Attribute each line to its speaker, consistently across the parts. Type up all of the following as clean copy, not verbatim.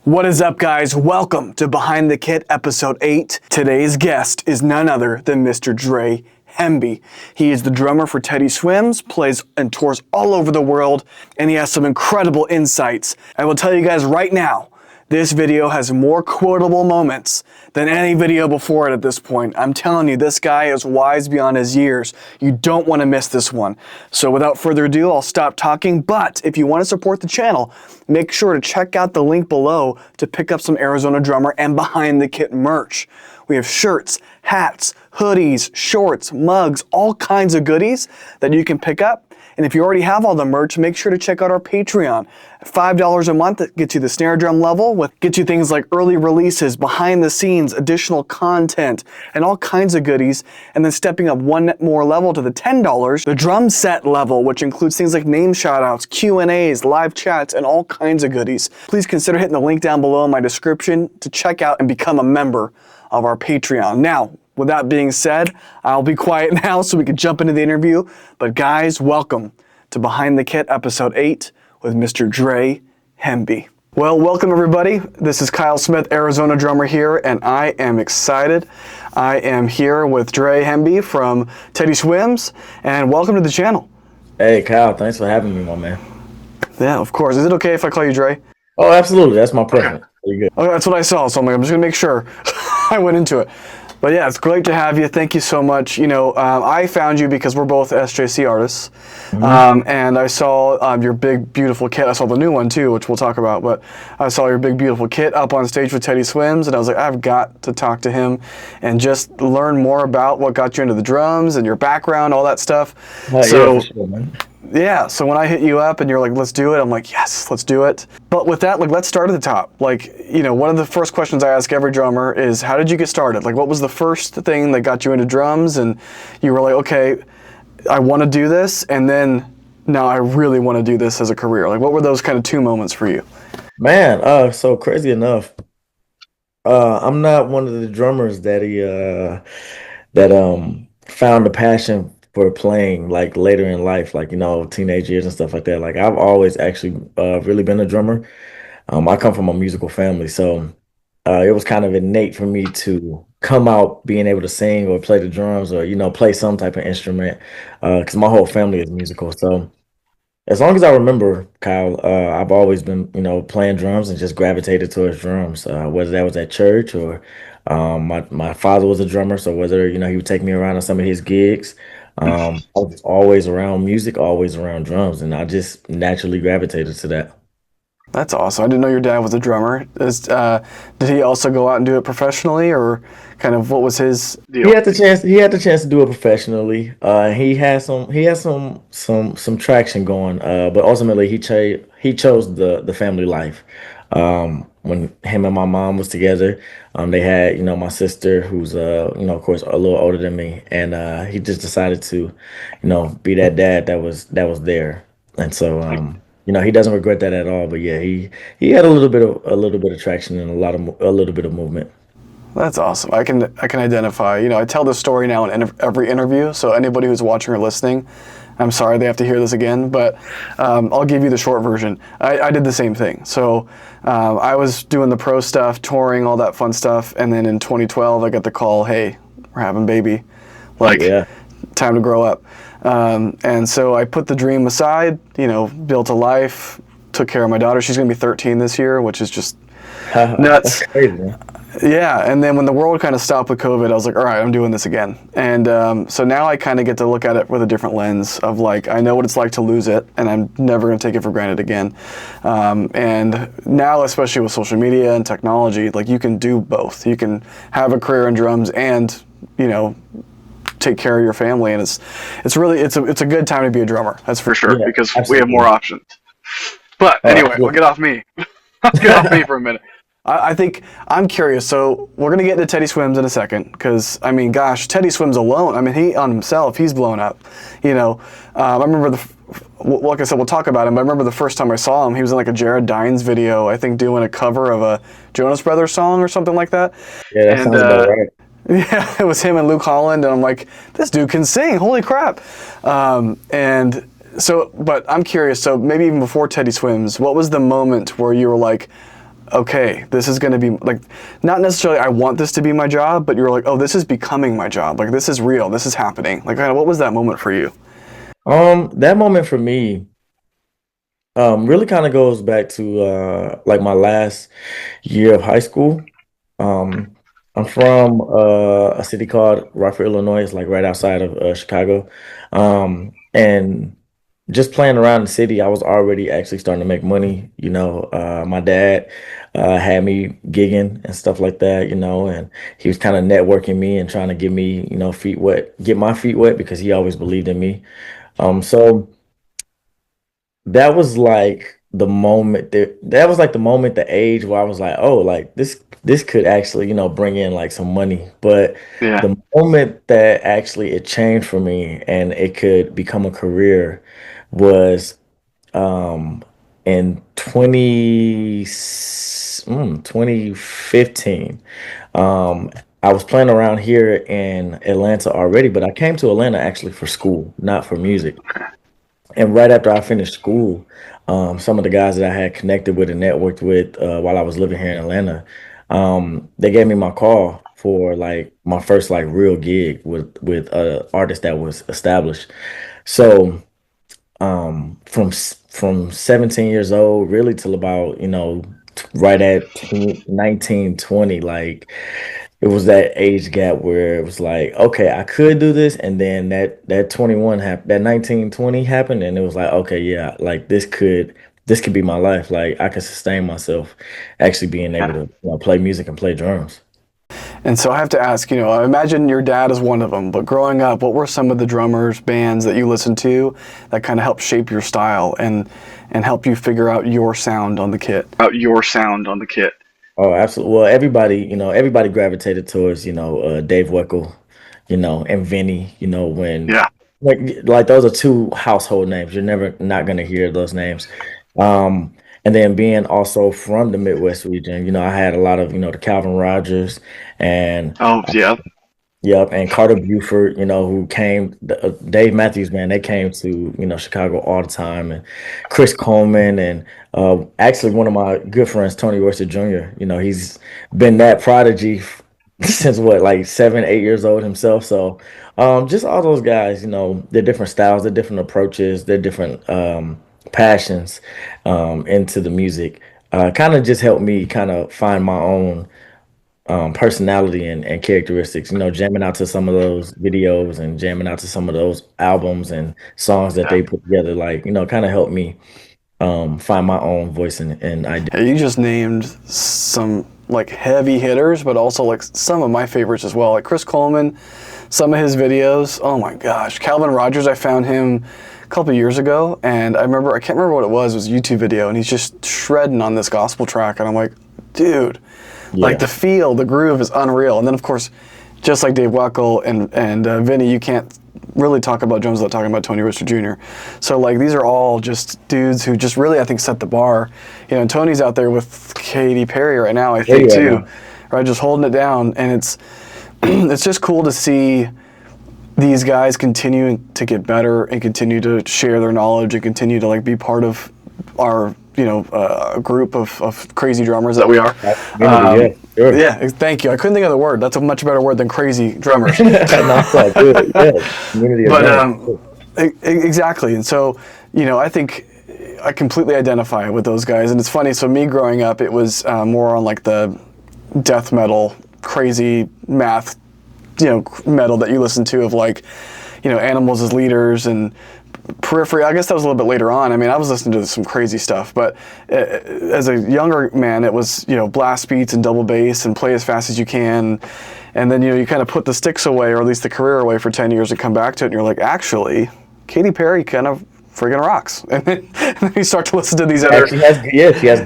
Speaker 1: What is up, guys? Welcome to Behind the Kit episode 8. Today's guest is none other than Mr. Dre Hemby. He is the drummer for Teddy Swims, plays and tours all over the world, and he has some incredible insights. I will tell you guys right now, this video has more quotable moments than any video before it at this point. I'm telling you, this guy is wise beyond his years. You don't want to miss this one. So without further ado, I'll stop talking. But if you want to support the channel, make sure to check out the link below to pick up some Arizona Drummer and Behind the Kit merch. We have shirts, hats, hoodies, shorts, mugs, all kinds of goodies that you can pick up. And if you already have all the merch, make sure to check out our Patreon. $5 a month that gets you the snare drum level, gets you things like early releases, behind the scenes, additional content, and all kinds of goodies. And then stepping up one more level to the $10, the drum set level, which includes things like name shoutouts, Q&As, live chats, and all kinds of goodies. Please consider hitting the link down below in my description to check out and become a member of our Patreon. Now, with that being said, I'll be quiet now so we can jump into the interview. But guys, welcome to Behind the Kit episode 8 with Mr. Dre Hemby. Well, welcome everybody. This is Kyle Smith, Arizona drummer here, and I am excited. I am here with Dre Hemby from Teddy Swims, and welcome to the channel.
Speaker 2: Hey Kyle, thanks for having me, my man.
Speaker 1: Yeah, of course. Is it okay if I call you Dre?
Speaker 2: Oh, absolutely. That's my preference. Pretty good.
Speaker 1: Okay, that's what I saw, so I'm just gonna make sure I went into it. But yeah, it's great to have you. Thank you so much. You know, I found you because we're both SJC artists, and I saw your big, beautiful kit. I saw the new one too, which we'll talk about, but I saw your big, beautiful kit up on stage with Teddy Swims, and I was like, I've got to talk to him and just learn more about what got you into the drums and your background, all that stuff.
Speaker 2: Yeah, for sure, man.
Speaker 1: Yeah, so when I hit you up and you're like, let's do it, I'm like, yes, let's do it. But with that, like, let's start at the top. Like, you know, one of the first questions I ask every drummer is, how did you get started? Like, what was the first thing that got you into drums? And you were like, okay, I want to do this, and then now I really want to do this as a career. Like, what were those kind of two moments for you?
Speaker 2: Man, so crazy enough, I'm not one of the drummers that found a passion for playing like later in life, like, you know, teenage years and stuff like that. Like, I've always actually really been a drummer. I come from a musical family, so it was kind of innate for me to come out being able to sing or play the drums or, you know, play some type of instrument, because my whole family is musical. So as long as I remember, Kyle, I've always been, you know, playing drums and just gravitated towards drums, whether that was at church or my father was a drummer, so whether, you know, he would take me around on some of his gigs. I was always around music, always around drums, and I just naturally gravitated to that.
Speaker 1: That's awesome. I didn't know your dad was a drummer. Did he also go out and do it professionally, or kind of what was his deal?
Speaker 2: He had the chance to do it professionally. He had some traction going, but ultimately he chose the family life. When him and my mom was together, they had, you know, my sister, who's you know, of course, a little older than me, and he just decided to, you know, be that dad that was there. And so you know, he doesn't regret that at all. But yeah, he had a little bit of traction and a little bit of movement.
Speaker 1: That's awesome. I can identify. You know, I tell this story now in every interview, so anybody who's watching or listening, I'm sorry they have to hear this again, but I'll give you the short version. I did the same thing. So I was doing the pro stuff, touring, all that fun stuff, and then in 2012 I got the call, hey, we're having a baby. Like, yeah. Time to grow up. And so I put the dream aside, you know, built a life, took care of my daughter. She's going to be 13 this year, which is just nuts.
Speaker 2: That's crazy, man.
Speaker 1: Yeah, and then when the world kind of stopped with COVID, I was like, all right, I'm doing this again. And so now I kind of get to look at it with a different lens of like, I know what it's like to lose it, and I'm never going to take it for granted again. And now, especially with social media and technology, like, you can do both. You can have a career in drums and, you know, take care of your family, and it's really a good time to be a drummer. That's for sure, yeah, because absolutely. We have more options. But anyway, we'll get off me. Get off me for a minute. I think I'm curious. So we're gonna get into Teddy Swims in a second, because I mean, gosh, Teddy Swims alone. I mean, he on himself, he's blown up. You know, I remember like I said, we'll talk about him. But I remember the first time I saw him, he was in like a Jared Dines video, I think, doing a cover of a Jonas Brothers song or something like that.
Speaker 2: Yeah, that sounds about right.
Speaker 1: Yeah, it was him and Luke Holland, and I'm like, this dude can sing, holy crap. And so, but I'm curious, so maybe even before Teddy Swims, what was the moment where you were like, okay, this is going to be like, not necessarily I want this to be my job, but you're like, oh, this is becoming my job. Like, this is real. This is happening. Like, kind of, what was that moment for you?
Speaker 2: That moment for me, really kind of goes back to like my last year of high school. Um, I'm from a city called Rockford, Illinois. It's like right outside of Chicago. And just playing around the city, I was already actually starting to make money. My dad had me gigging and stuff like that, and he was kind of networking me and trying to get me, feet wet, get my feet wet because he always believed in me. So that was like the moment that was like the moment, the age where I was like, oh, like this could actually, bring in like some money. But
Speaker 1: Yeah.
Speaker 2: the moment that actually it changed for me and it could become a career was um in 2015. Um I was playing around here in Atlanta already, but I came to Atlanta actually for school, not for music. And right after I finished school, some of the guys that I had connected with and networked with while I was living here in Atlanta, they gave me my call for like my first like real gig with a artist that was established. So from 17 years old really till about right at 19 20, like it was that age gap where it was like, okay, I could do this, and then that 21 happened, that 19 20 happened, and it was like, okay, yeah, like this could be my life. Like I could sustain myself actually being able to play music and play drums.
Speaker 1: And so I have to ask, I imagine your dad is one of them, but growing up, what were some of the drummers, bands that you listened to that kind of helped shape your style and help you figure out your sound on the kit?
Speaker 2: Oh, absolutely. Well, everybody gravitated towards, Dave Weckl, and Vinny, when
Speaker 1: Yeah.
Speaker 2: like those are two household names. You're never not gonna hear those names. Um, and then being also from the Midwest region, I had a lot of, the Calvin Rogers and
Speaker 1: Oh, yeah.
Speaker 2: yep, and Carter Buford, who came, Dave Matthews Band, they came to, Chicago all the time, and Chris Coleman, and actually one of my good friends, Tony Royster Jr., he's been that prodigy since what, like 7, 8 years old himself. So just all those guys, their different styles, their different approaches, their different passions into the music kind of just helped me kind of find my own personality and characteristics, jamming out to some of those videos and jamming out to some of those albums and songs that
Speaker 1: Yeah.
Speaker 2: they put together, like, kind of helped me find my own voice and identity.
Speaker 1: Hey, you just named some like heavy hitters, but also like some of my favorites as well. Like Chris Coleman, some of his videos. Oh my gosh, Calvin Rogers. I found him a couple years ago, and I can't remember what it was. It was a YouTube video, and he's just shredding on this gospel track, and I'm like, dude, like
Speaker 2: Yeah.
Speaker 1: the feel, the groove is unreal. And then of course, just like Dave Weckl and Vinny, you can't really talk about drums without talking about Tony Rooster Jr. So like these are all just dudes who just really I think set the bar. And Tony's out there with Katy Perry right now, I think
Speaker 2: Yeah,
Speaker 1: too,
Speaker 2: no.
Speaker 1: right? Just holding it down, and it's it's just cool to see these guys continuing to get better and continue to share their knowledge and continue to like be part of our group of crazy drummers that we are.
Speaker 2: Community, yeah, sure.
Speaker 1: Yeah, thank you. I couldn't think of the word. That's a much better word than crazy drummers.
Speaker 2: No, it's all good. Yeah, community of
Speaker 1: But
Speaker 2: drummers.
Speaker 1: exactly, and so I think I completely identify with those guys, and it's funny. So me growing up, it was more on like the death metal, crazy math, metal that you listen to of like, Animals as leaders and Periphery. I guess that was a little bit later on. I mean, I was listening to some crazy stuff, but as a younger man, it was blast beats and double bass and play as fast as you can, and then you kind of put the sticks away, or at least the career away for 10 years, and come back to it, and you're like, actually, Katy Perry kind of friggin' rocks, and then you start to listen to these other.
Speaker 2: She has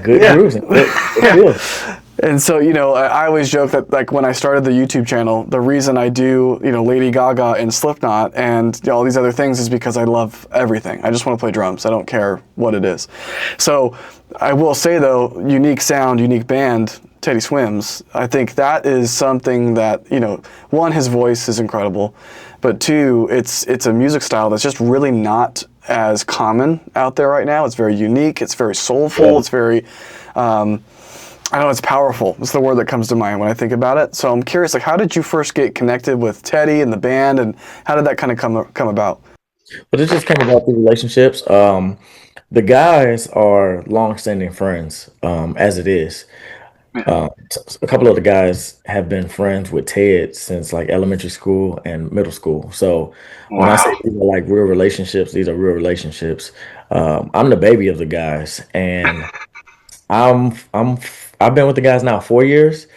Speaker 2: good
Speaker 1: Yeah.
Speaker 2: grooves and good feels.
Speaker 1: And so, I always joke that like when I started the YouTube channel, the reason I do, Lady Gaga and Slipknot and all these other things is because I love everything. I just want to play drums. I don't care what it is. So I will say though, unique sound, unique band, Teddy Swims, I think that is something that, one, his voice is incredible, but two, it's a music style that's just really not as common out there right now. It's very unique. It's very soulful.
Speaker 2: Yeah.
Speaker 1: It's very, I know it's powerful. It's the word that comes to mind when I think about it. So I'm curious, like, how did you first get connected with Teddy and the band, and how did that kind of come about?
Speaker 2: But it just came about through relationships. The guys are long-standing friends, as it is.
Speaker 1: Yeah.
Speaker 2: A couple of the guys have been friends with Ted since like elementary school and middle school. So when I say
Speaker 1: Wow.
Speaker 2: these are like real relationships, these are real relationships. I'm the baby of the guys, and I've been with the guys now 4 years,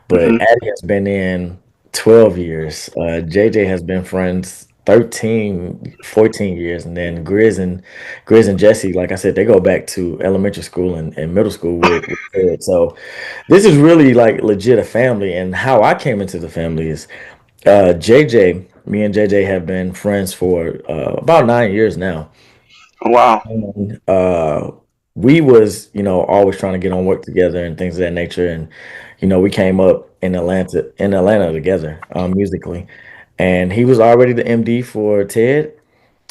Speaker 2: but
Speaker 1: Hmm.
Speaker 2: Addie has been in 12 years. JJ has been friends 13, 14 years, and then Grizz and Jesse, like I said, they go back to elementary school and middle school with Ted. So this is really like legit a family. And how I came into the family is me and JJ have been friends for about 9 years now.
Speaker 1: Wow.
Speaker 2: And we was, always trying to get on work together and things of that nature. And, we came up in Atlanta together, musically. And he was already the MD for Ted.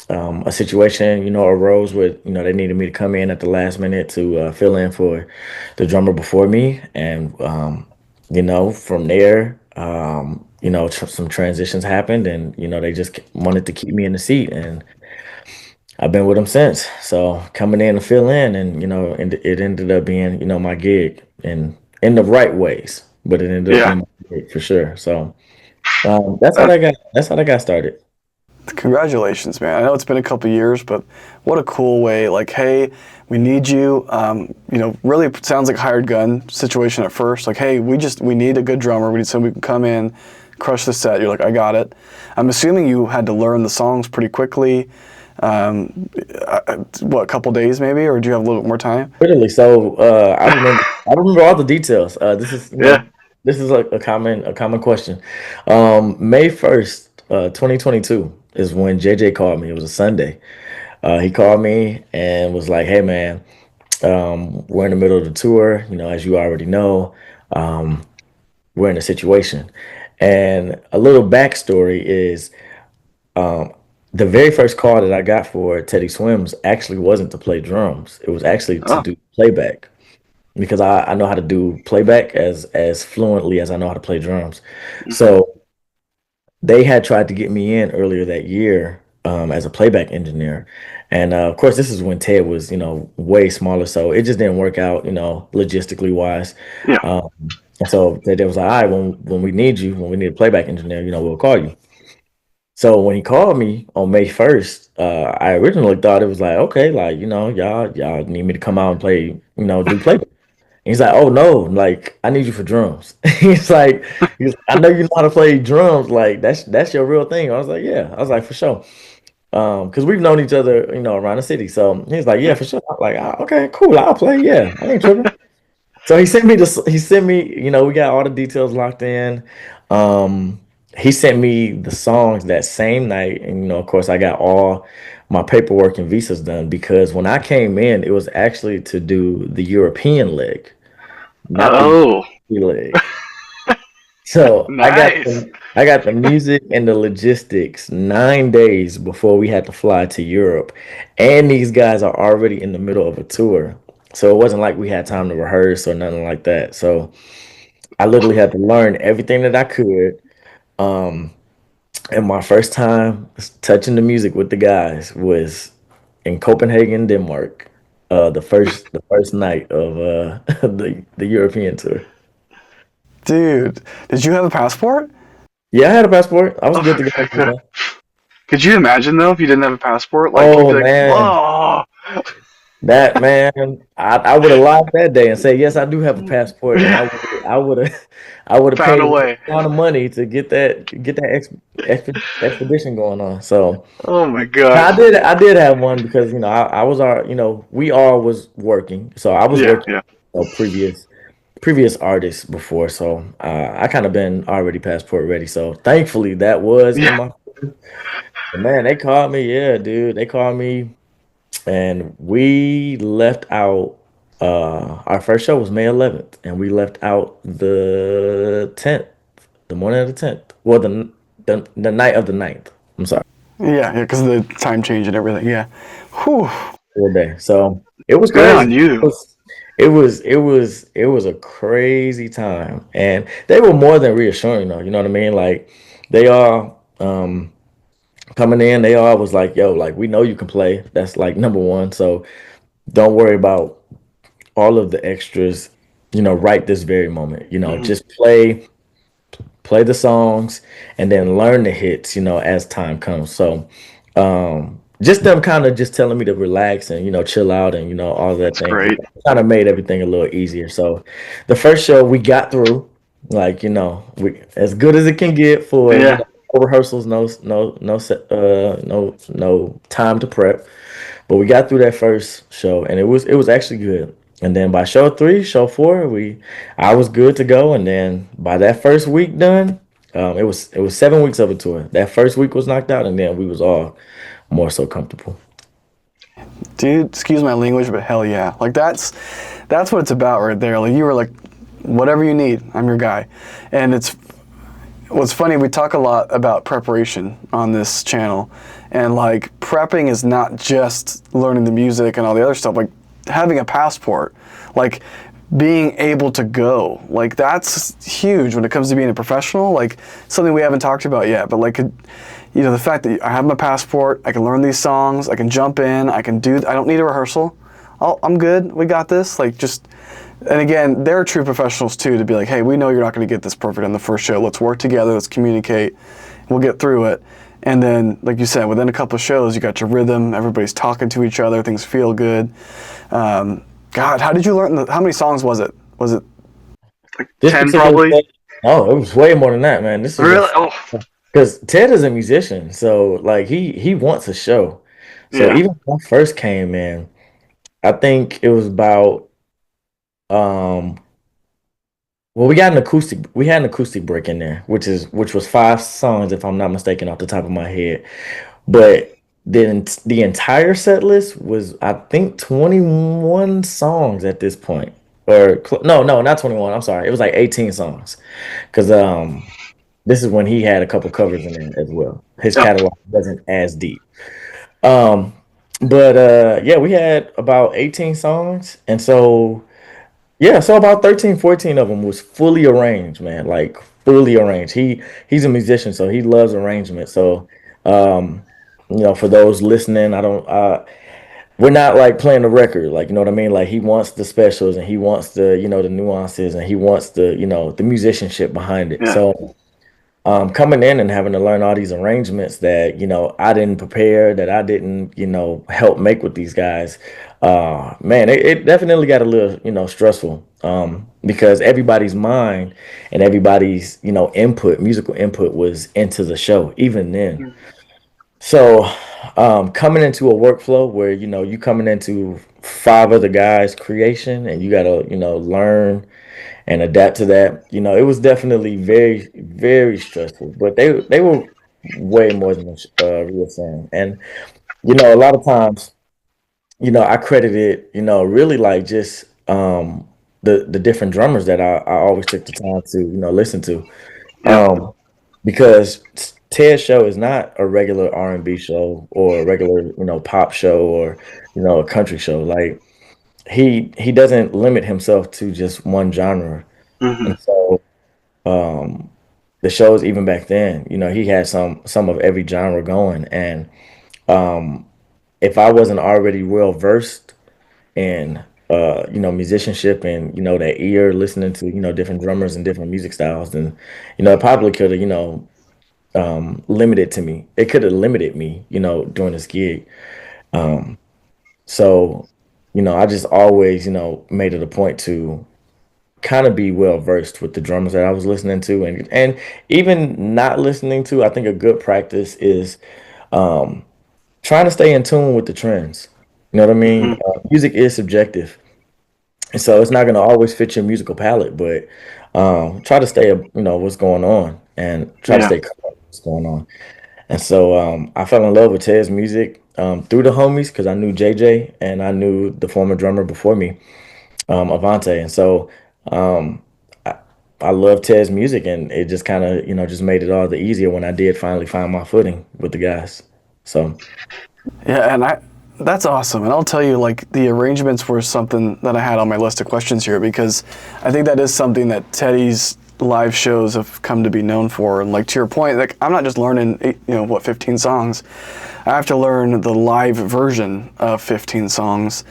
Speaker 2: A situation, arose where, they needed me to come in at the last minute to fill in for the drummer before me. And, from there, some transitions happened and, they just wanted to keep me in the seat. And I've been with them since. So coming in to fill in, and and it ended up being my gig in the right ways, but it ended up
Speaker 1: Yeah.
Speaker 2: being my gig for sure. So that's how they got started.
Speaker 1: Congratulations, man. I know it's been a couple years, but what a cool way. Like, hey, we need you. Really sounds like a hired gun situation at first. Like, hey, we need a good drummer. We need someone who can come in, crush the set. You're like, I got it. I'm assuming you had to learn the songs pretty quickly. What, a couple days maybe, or do you have a little bit more time?
Speaker 2: Literally. So I remember all the details. This is
Speaker 1: Yeah.
Speaker 2: this is like a common question. May 1st, 2022 is when JJ called me. It was a Sunday. He called me and was like, "Hey man, we're in the middle of the tour. As you already know, um, we're in a situation." And a little backstory is the very first call that I got for Teddy Swims actually wasn't to play drums. It was actually to
Speaker 1: Oh.
Speaker 2: do playback because I know how to do playback as fluently as I know how to play drums.
Speaker 1: Hmm.
Speaker 2: So they had tried to get me in earlier that year as a playback engineer. And of course, this is when Ted was, way smaller. So it just didn't work out, logistically wise.
Speaker 1: Yeah.
Speaker 2: Um, and so they was like, all right, when we need you, when we need a playback engineer, we'll call you. So when he called me on May 1st, I originally thought it was like, okay, like, y'all need me to come out and play, do playback. And he's like, oh no, like I need you for drums. I know you know how to play drums, like that's your real thing. I was like, yeah. I was like, for sure. Because we've known each other, around the city. So he's like, yeah,
Speaker 1: Yeah.
Speaker 2: for sure. I'm like, "Ah, okay, cool, I'll play. Yeah, I ain't tripping." So he sent me, we got all the details locked in. Um, he sent me the songs that same night, and of course, I got all my paperwork and visas done because when I came in, it was actually to do the European leg, not the
Speaker 1: Oh,
Speaker 2: UK leg. So I got
Speaker 1: nice.
Speaker 2: the I got the music and the logistics 9 days before we had to fly to Europe, and these guys are already in the middle of a tour. So it wasn't like we had time to rehearse or nothing like that. So I literally had to learn everything that I could. Um, and my first time touching the music with the guys was in Copenhagen, Denmark. The first night of the European tour.
Speaker 1: Dude, did you have a passport?
Speaker 2: Yeah, I had a passport. I was
Speaker 1: Oh,
Speaker 2: good to go.
Speaker 1: could you imagine though if you didn't have a passport? Like you'd be
Speaker 2: Oh
Speaker 1: like,
Speaker 2: man,
Speaker 1: whoa.
Speaker 2: that man, I would have lied that day and say yes, I do have a passport, and I would have I would have
Speaker 1: Found
Speaker 2: paid
Speaker 1: a
Speaker 2: a
Speaker 1: way.
Speaker 2: lot of money to get that expedition going on. So
Speaker 1: Oh my
Speaker 2: now, I
Speaker 1: gosh.
Speaker 2: did I did have one because I was we all was working, so I was
Speaker 1: Yeah,
Speaker 2: working
Speaker 1: yeah,
Speaker 2: previous artists before, so I kind of been already passport ready. So thankfully that was in
Speaker 1: yeah.
Speaker 2: my. But man, they called me, yeah, dude. They called me and we left out our first show was May 11th, and we left out the 10th, the morning of the 10th. Well, the night of the 9th. I'm sorry,
Speaker 1: Yeah, yeah, because of the time change and everything. Yeah. Whew.
Speaker 2: full day. So it was
Speaker 1: Good on
Speaker 2: crazy.
Speaker 1: you.
Speaker 2: it was a crazy time, and they were more than reassuring though. You know what I mean? Like they all coming in, they all was like, "Yo, like we know you can play. That's like number one. So don't worry about all of the extras. Right this very moment.
Speaker 1: Hmm.
Speaker 2: Just play the songs and then learn the hits, as time comes. So just them kind of just telling me to relax and chill out and all that
Speaker 1: That's
Speaker 2: thing
Speaker 1: great.
Speaker 2: kind of made everything a little easier. So the first show we got through, like we as good as it can get for
Speaker 1: Yeah.
Speaker 2: no rehearsals, no time to prep. But we got through that first show, and it was actually good. And then by show three, show four, I was good to go. And then by that first week done, it was 7 weeks of a tour. That first week was knocked out, and then we was all more so comfortable.
Speaker 1: Dude, excuse my language, but hell yeah. Like that's what it's about right there. Like you were like, whatever you need, I'm your guy. And it's what's funny, we talk a lot about preparation on this channel. And like prepping is not just learning the music and all the other stuff, like having a passport, like being able to go. Like that's huge when it comes to being a professional, like something we haven't talked about yet, but like the fact that I have my passport, I can learn these songs, I can jump in, I don't need a rehearsal. I'm good. We got this. Like just, and again, they're true professionals too to be like, hey, we know you're not going to get this perfect on the first show. Let's work together. Let's communicate. We'll get through it. And then, like you said, within a couple of shows, you got your rhythm. Everybody's talking to each other. Things feel good. God, how did you learn? How many songs was it? Was it like
Speaker 2: This
Speaker 1: 10
Speaker 2: particular
Speaker 1: probably?
Speaker 2: oh, it was way more than that, man. This was
Speaker 1: Really? Oh,
Speaker 2: because Ted is a musician, so like he wants a show. So
Speaker 1: yeah.
Speaker 2: even when I first came in, I think it was about um well, we had an acoustic break in there, which was 5 songs if I'm not mistaken off the top of my head. But then the entire set list was I think 21 songs at this point. No, not 21. I'm sorry. It was like 18 songs. Cuz this is when he had a couple covers in there as well. His
Speaker 1: Oh,
Speaker 2: catalog wasn't as deep. Um but yeah, we had about 18 songs, and so yeah, so about 13, 14 of them was fully arranged, man. Like fully arranged. He's a musician, so he loves arrangement. So um, for those listening, I don't we're not like playing the record, like what I mean? Like he wants the specials, and he wants the nuances, and he wants the musicianship behind it.
Speaker 1: yeah.
Speaker 2: So coming in and having to learn all these arrangements that I didn't prepare, that I didn't help make with these guys. Man, it definitely got a little stressful, because everybody's mind and everybody's musical input was into the show even then. So coming into a workflow where you coming into 5 other guys creation, and you gotta learn and adapt to that. It was definitely very, very stressful, but they were way more than reassuring. And a lot of times, I credit it, really like just the different drummers that I always took the time to listen to,
Speaker 1: Yeah.
Speaker 2: um, because Ted's show is not a regular R&B show or a regular pop show or a country show. Like he doesn't limit himself to just one genre.
Speaker 1: Hmm.
Speaker 2: And so um the shows even back then, he had some of every genre going. And um if I wasn't already well versed in musicianship and that ear listening to different drummers and different music styles, then it probably could have limited me during this gig. um so I just always made it a point to kind of be well versed with the drummers that I was listening to, and even not listening to. I think a good practice is um, trying to stay in tune with the trends. You know what I mean?
Speaker 1: Hmm.
Speaker 2: Music is subjective, and so it's not going to always fit your musical palette. But try to stay, what's going on, and try to
Speaker 1: Yeah.
Speaker 2: stay current with what's going on. And so I fell in love with Ted's music through the homies because I knew JJ and I knew the former drummer before me, Avante. And so um, I, I love Ted's music, and it just kind of, just made it all the easier when I did finally find my footing with the guys. So,
Speaker 1: Yeah, and That's awesome. And I'll tell you, like, the arrangements were something that I had on my list of questions here, because I think that is something that Teddy's live shows have come to be known for. And like, to your point, like, I'm not just learning, 15 songs. I have to learn the live version of 15 songs.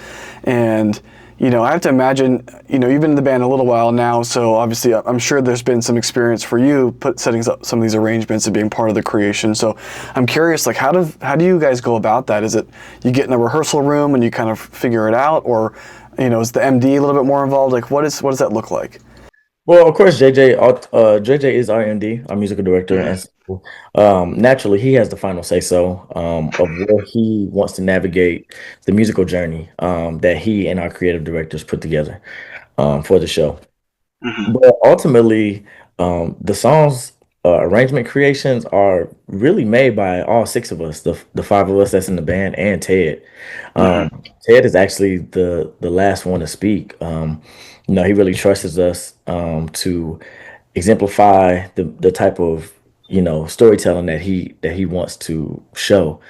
Speaker 1: And, I have to imagine, you've been in the band a little while now, so obviously I'm sure there's been some experience for you setting up some of these arrangements and being part of the creation. So I'm curious, like, how do you guys go about that? Is it you get in a rehearsal room and you kind of figure it out, or, is the MD a little bit more involved? Like, what does that look like?
Speaker 2: Well, of course, JJ is our MD, our musical director, and so, naturally, he has the final say so of where he wants to navigate the musical journey that he and our creative directors put together for the show.
Speaker 1: Mm-hmm.
Speaker 2: But ultimately, the songs arrangement creations are really made by all six of us, the five of us that's in the band, and Ted.
Speaker 1: Mm-hmm.
Speaker 2: Ted is actually the last one to speak. He really trusts us to exemplify the type of storytelling that he wants to show.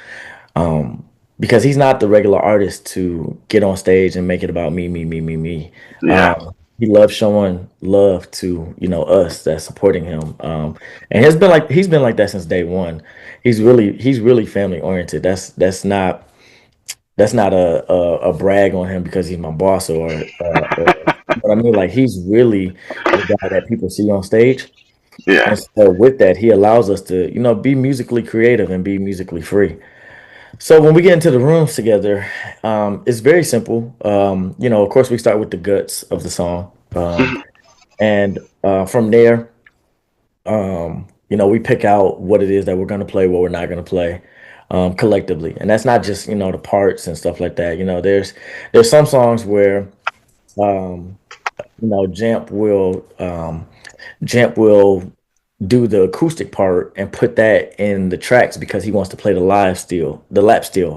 Speaker 2: Um, because he's not the regular artist to get on stage and make it about me, me, me, me, me.
Speaker 1: Yeah.
Speaker 2: He loves showing love to us that's supporting him, and he's been like that since day one. He's really family oriented. That's not a brag on him because he's my boss or but I mean, like, he's really the guy that people see on stage.
Speaker 1: Yeah.
Speaker 2: And so with that, he allows us to be musically creative and be musically free. So when we get into the rooms together, it's very simple. Of course, we start with the guts of the song,
Speaker 1: Mhm.
Speaker 2: and from there, we pick out what it is that we're going to play, what we're not going to play, collectively, and that's not just the parts and stuff like that. There's some songs where um, Jamp will do the acoustic part and put that in the tracks because he wants to play the lap steel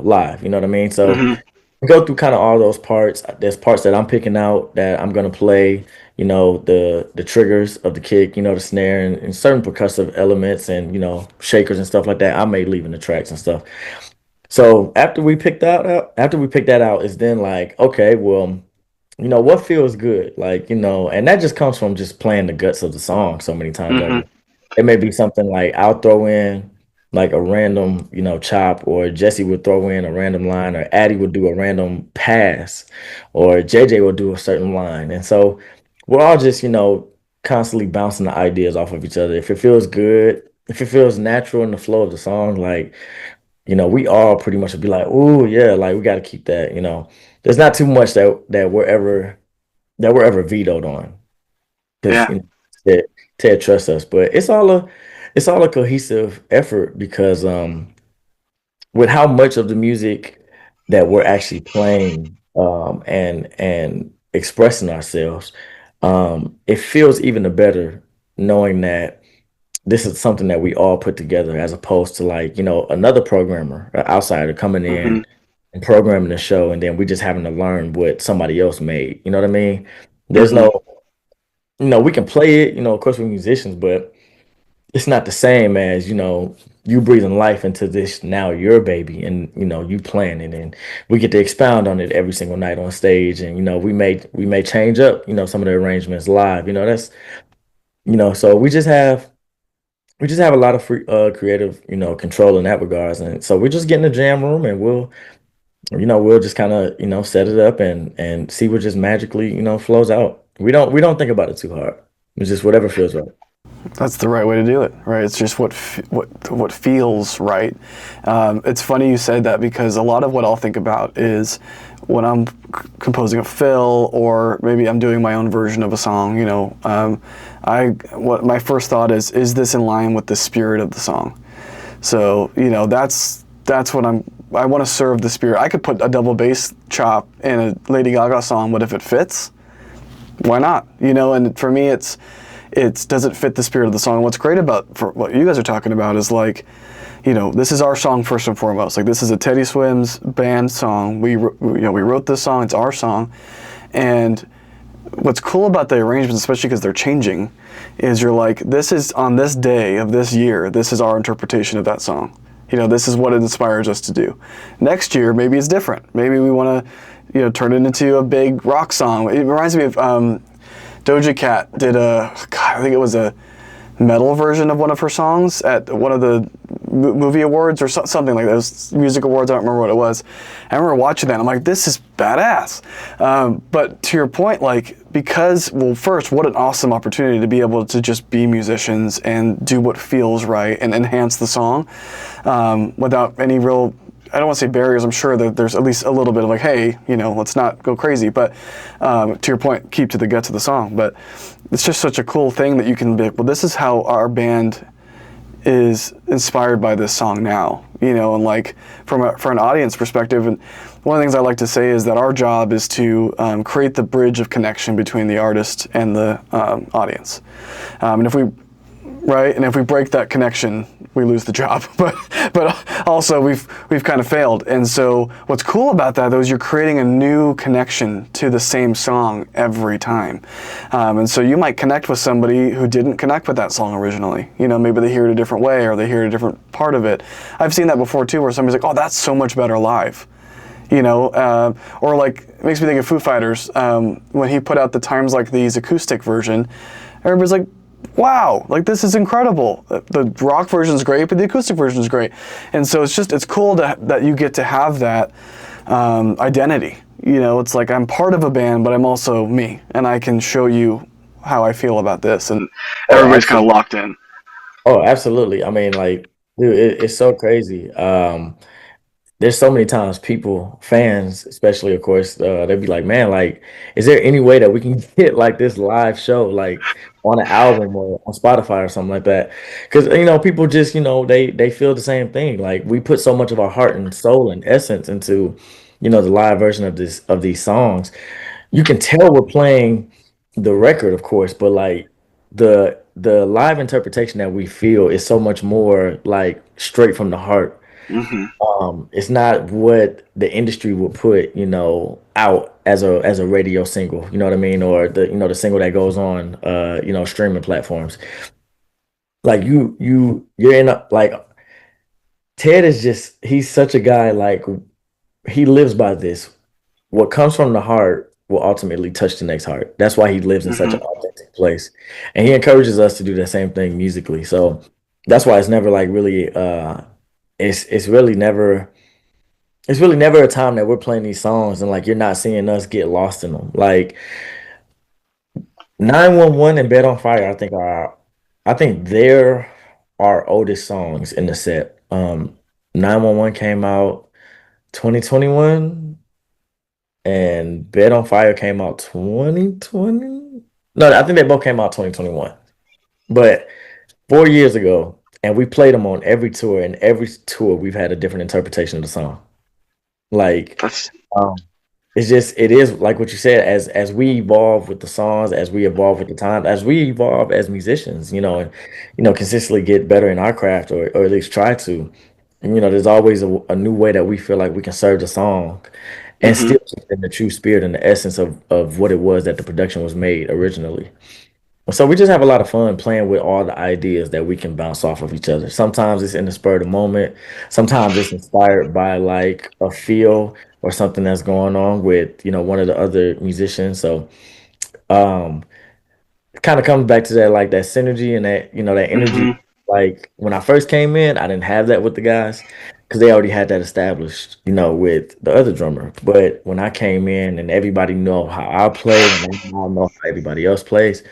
Speaker 2: live. You know what I mean? So
Speaker 1: Mhm.
Speaker 2: we go through kind of all those parts. There's parts that I'm picking out that I'm gonna play. The triggers of the kick, the snare and certain percussive elements and shakers and stuff like that. I may leave in the tracks and stuff. So after we pick that out, it's then like, okay, well, what feels good, like, and that just comes from just playing the guts of the song so many times. Like,
Speaker 1: Mhm.
Speaker 2: it may be something like I'll throw in like a random, chop, or Jesse would throw in a random line, or Addie would do a random pass, or JJ will do a certain line. And so we're all just, constantly bouncing the ideas off of each other. If it feels good, if it feels natural in the flow of the song, like, we all pretty much would be like, oh yeah, like, we got to keep that. There's not too much that we're ever vetoed on because
Speaker 1: Yeah.
Speaker 2: Ted trusts us. But it's all a cohesive effort because with how much of the music that we're actually playing and expressing ourselves, it feels even better knowing that this is something that we all put together, as opposed to, like, another programmer, an outsider coming
Speaker 1: Mhm.
Speaker 2: in and programming the show, and then we just having to learn what somebody else made. You know what I mean? There's
Speaker 1: Mhm.
Speaker 2: no, we can play it, of course, we're musicians, but it's not the same as, you breathing life into this, now your baby, and you playing it, and we get to expound on it every single night on stage. And we may change up, some of the arrangements live. That's so we just have a lot of free creative, control in that regards. And so we just get in the jam room, and we'll just kind of, set it up and see what just magically, flows out. We don't think about it too hard. It's just whatever feels right.
Speaker 1: That's the right way to do it, right? It's just what feels right. It's funny you said that, because a lot of what I'll think about is when I'm composing a fill, or maybe I'm doing my own version of a song. What my first thought is this in line with the spirit of the song? So that's what I want to serve the spirit. I could put a double bass chop in a Lady Gaga song, but if it fits, why not? And for me, it's does it fit the spirit of the song? And what's great about for what you guys are talking about is, like, this is our song first and foremost. Like, this is a Teddy Swims band song. We wrote this song. It's our song. And what's cool about the arrangements, especially because they're changing, is you're like, this is on this day of this year. This is our interpretation of that song. This is what it inspires us to do. Next year, maybe it's different. Maybe we want to, turn it into a big rock song. It reminds me of Doja Cat did I think it was a metal version of one of her songs at one of the movie awards or something like those music awards. I don't remember what it was. I remember watching that. I'm like, this is badass. But to your point, because, well, first, what an awesome opportunity to be able to just be musicians and do what feels right and enhance the song without any real, I don't want to say barriers. I'm sure that there's at least a little bit of hey, let's not go crazy. But to your point, keep to the guts of the song. But it's just such a cool thing that you can be, well, this is how our band is inspired by this song now, and for an audience perspective. And one of the things I like to say is that our job is to create the bridge of connection between the artist and the audience. And if we break that connection, we lose the job. But also we've kind of failed. And so what's cool about that though is you're creating a new connection to the same song every time. And so you might connect with somebody who didn't connect with that song originally. Maybe they hear it a different way or they hear a different part of it. I've seen that before too, where somebody's like, oh, that's so much better live. Or it makes me think of Foo Fighters. When he put out the Times Like These acoustic version, everybody's like, wow, this is incredible. The rock version is great, but the acoustic version is great. And so it's cool that you get to have that identity. It's like I'm part of a band, but I'm also me, and I can show you how I feel about this, and everybody's kind of locked in.
Speaker 2: Oh, absolutely. I mean, dude, it's so crazy. There's so many times fans, especially, of course, they'd be like, man, is there any way that we can get this live show, on an album or on Spotify or something like that? Because, people just, they feel the same thing. We put so much of our heart and soul and essence into, the live version of these songs. You can tell we're playing the record, of course, but the live interpretation that we feel is so much more straight from the heart. It's not what the industry would put, out as a radio single, you know what I mean, or the single that goes on, streaming platforms. You're in Ted is he's such a guy, he lives by this. What comes from the heart will ultimately touch the next heart. That's why he lives in such an authentic place, and he encourages us to do the same thing musically. So that's why it's never really. It's really never a time that we're playing these songs and you're not seeing us get lost in them. 911 and Bed on Fire, I think they're our oldest songs in the set. 911 came out 2021 and Bed on Fire came out 2020. No, I think they both came out 2021. But 4 years ago, and we played them on every tour, and every tour we've had a different interpretation of the song. It is like what you said, as we evolve with the songs, as we evolve with the time, as we evolve as musicians, and consistently get better in our craft, or at least try to. And there's always a new way that we feel like we can serve the song and still keep in the true spirit and the essence of what it was that the production was made originally. So we just have a lot of fun playing with all the ideas that we can bounce off of each other. Sometimes it's in the spur of the moment. Sometimes it's inspired by a feel or something that's going on with, one of the other musicians. So it kind of comes back to that, that synergy and that, that energy. When I first came in, I didn't have that with the guys because they already had that established, with the other drummer. But when I came in and everybody know how I play and I know how everybody else plays,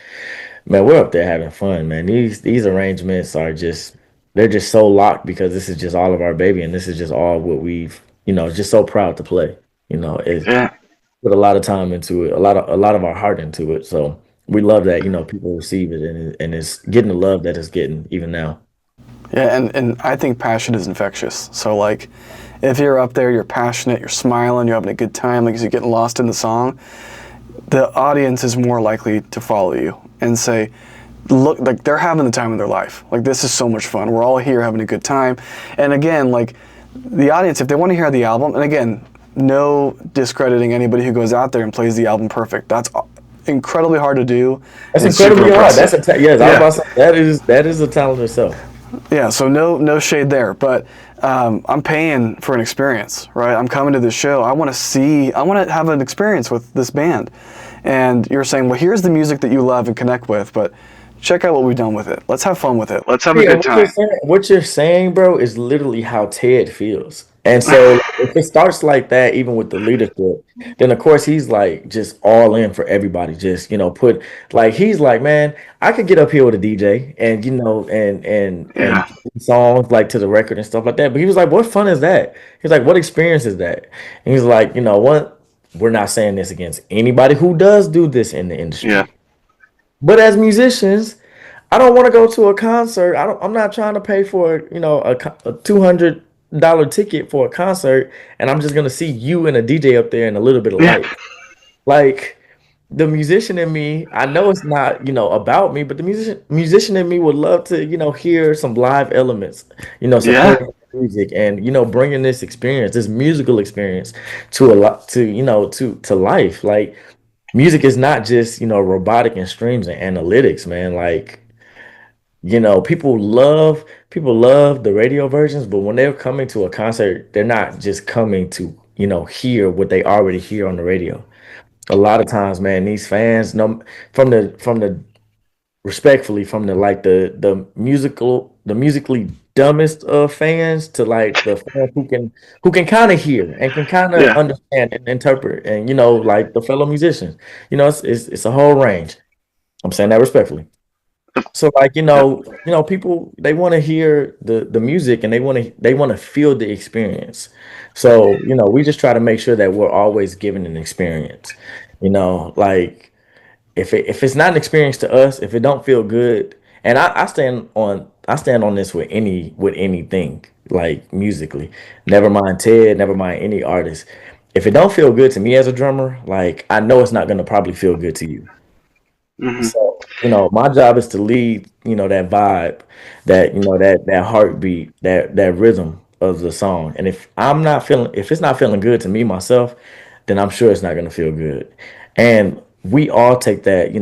Speaker 2: man, we're up there having fun, man. These arrangements they're just so locked because this is just all of our baby, and this is just all what we've, just so proud to play. Put a lot of time into it, a lot of our heart into it. So we love that, people receive it and it's getting the love that it's getting even now.
Speaker 1: Yeah, and I think passion is infectious. So if you're up there, you're passionate, you're smiling, you're having a good time, you're getting lost in the song, the audience is more likely to follow you and say, look, they're having the time of their life. This is so much fun. We're all here having a good time. And again, the audience, if they want to hear the album, and again, no discrediting anybody who goes out there and plays the album perfect. That's incredibly hard to do.
Speaker 2: That's incredibly hard. That's that is a talent itself.
Speaker 1: Yeah, so no shade there. But I'm paying for an experience, right? I'm coming to this show. I want to have an experience with this band. And you're saying, well, here's the music that you love and connect with, but check out what we've done with it. Let's have fun with it. Let's have a
Speaker 2: Yeah,
Speaker 1: good time.
Speaker 2: what you're saying, bro, is literally how Ted feels. And so if it starts like that, even with the leadership, then of course he's like just all in for everybody. Just, put like he's like, man, I could get up here with a DJ and and
Speaker 1: Yeah.
Speaker 2: play songs like to the record and stuff like that. But he was like, what fun is that? He's like, what experience is that? And he's like, you know what? We're not saying this against anybody who does do this in the
Speaker 1: Yeah.
Speaker 2: industry. But as musicians, I don't want to go to a concert. I'm not trying to pay for a $200 ticket for a concert, and I'm just gonna see you and a DJ up there and a little bit of
Speaker 1: Yeah.
Speaker 2: light. Like the musician in me, I know it's not about me, but the musician in me would love to hear some live elements,
Speaker 1: Yeah.
Speaker 2: support music and bringing this experience, this musical experience to a lot to life. Like music is not just robotic and streams and analytics, man. Like people love the radio versions, but when they're coming to a concert, they're not just coming to hear what they already hear on the radio. A lot of times, man, these fans, no, from the respectfully, from the like the musically dumbest of fans to like the fans who can kind of hear and can kind of
Speaker 1: Yeah.
Speaker 2: understand and interpret, and like the fellow musicians, it's a whole range. I'm saying that respectfully. So like
Speaker 1: Yep.
Speaker 2: people, they want to hear the music, and they want to feel the experience. So we just try to make sure that we're always giving an experience. Like if it's not an experience to us, if it don't feel good, and I stand on this with anything like musically. Never mind Ted, never mind any artist. If it don't feel good to me as a drummer, like I know it's not gonna probably feel good to you.
Speaker 1: Hmm.
Speaker 2: So, my job is to lead, that vibe, that heartbeat, that rhythm of the song. And if it's not feeling good to me myself, then I'm sure it's not gonna feel good. And we all take that,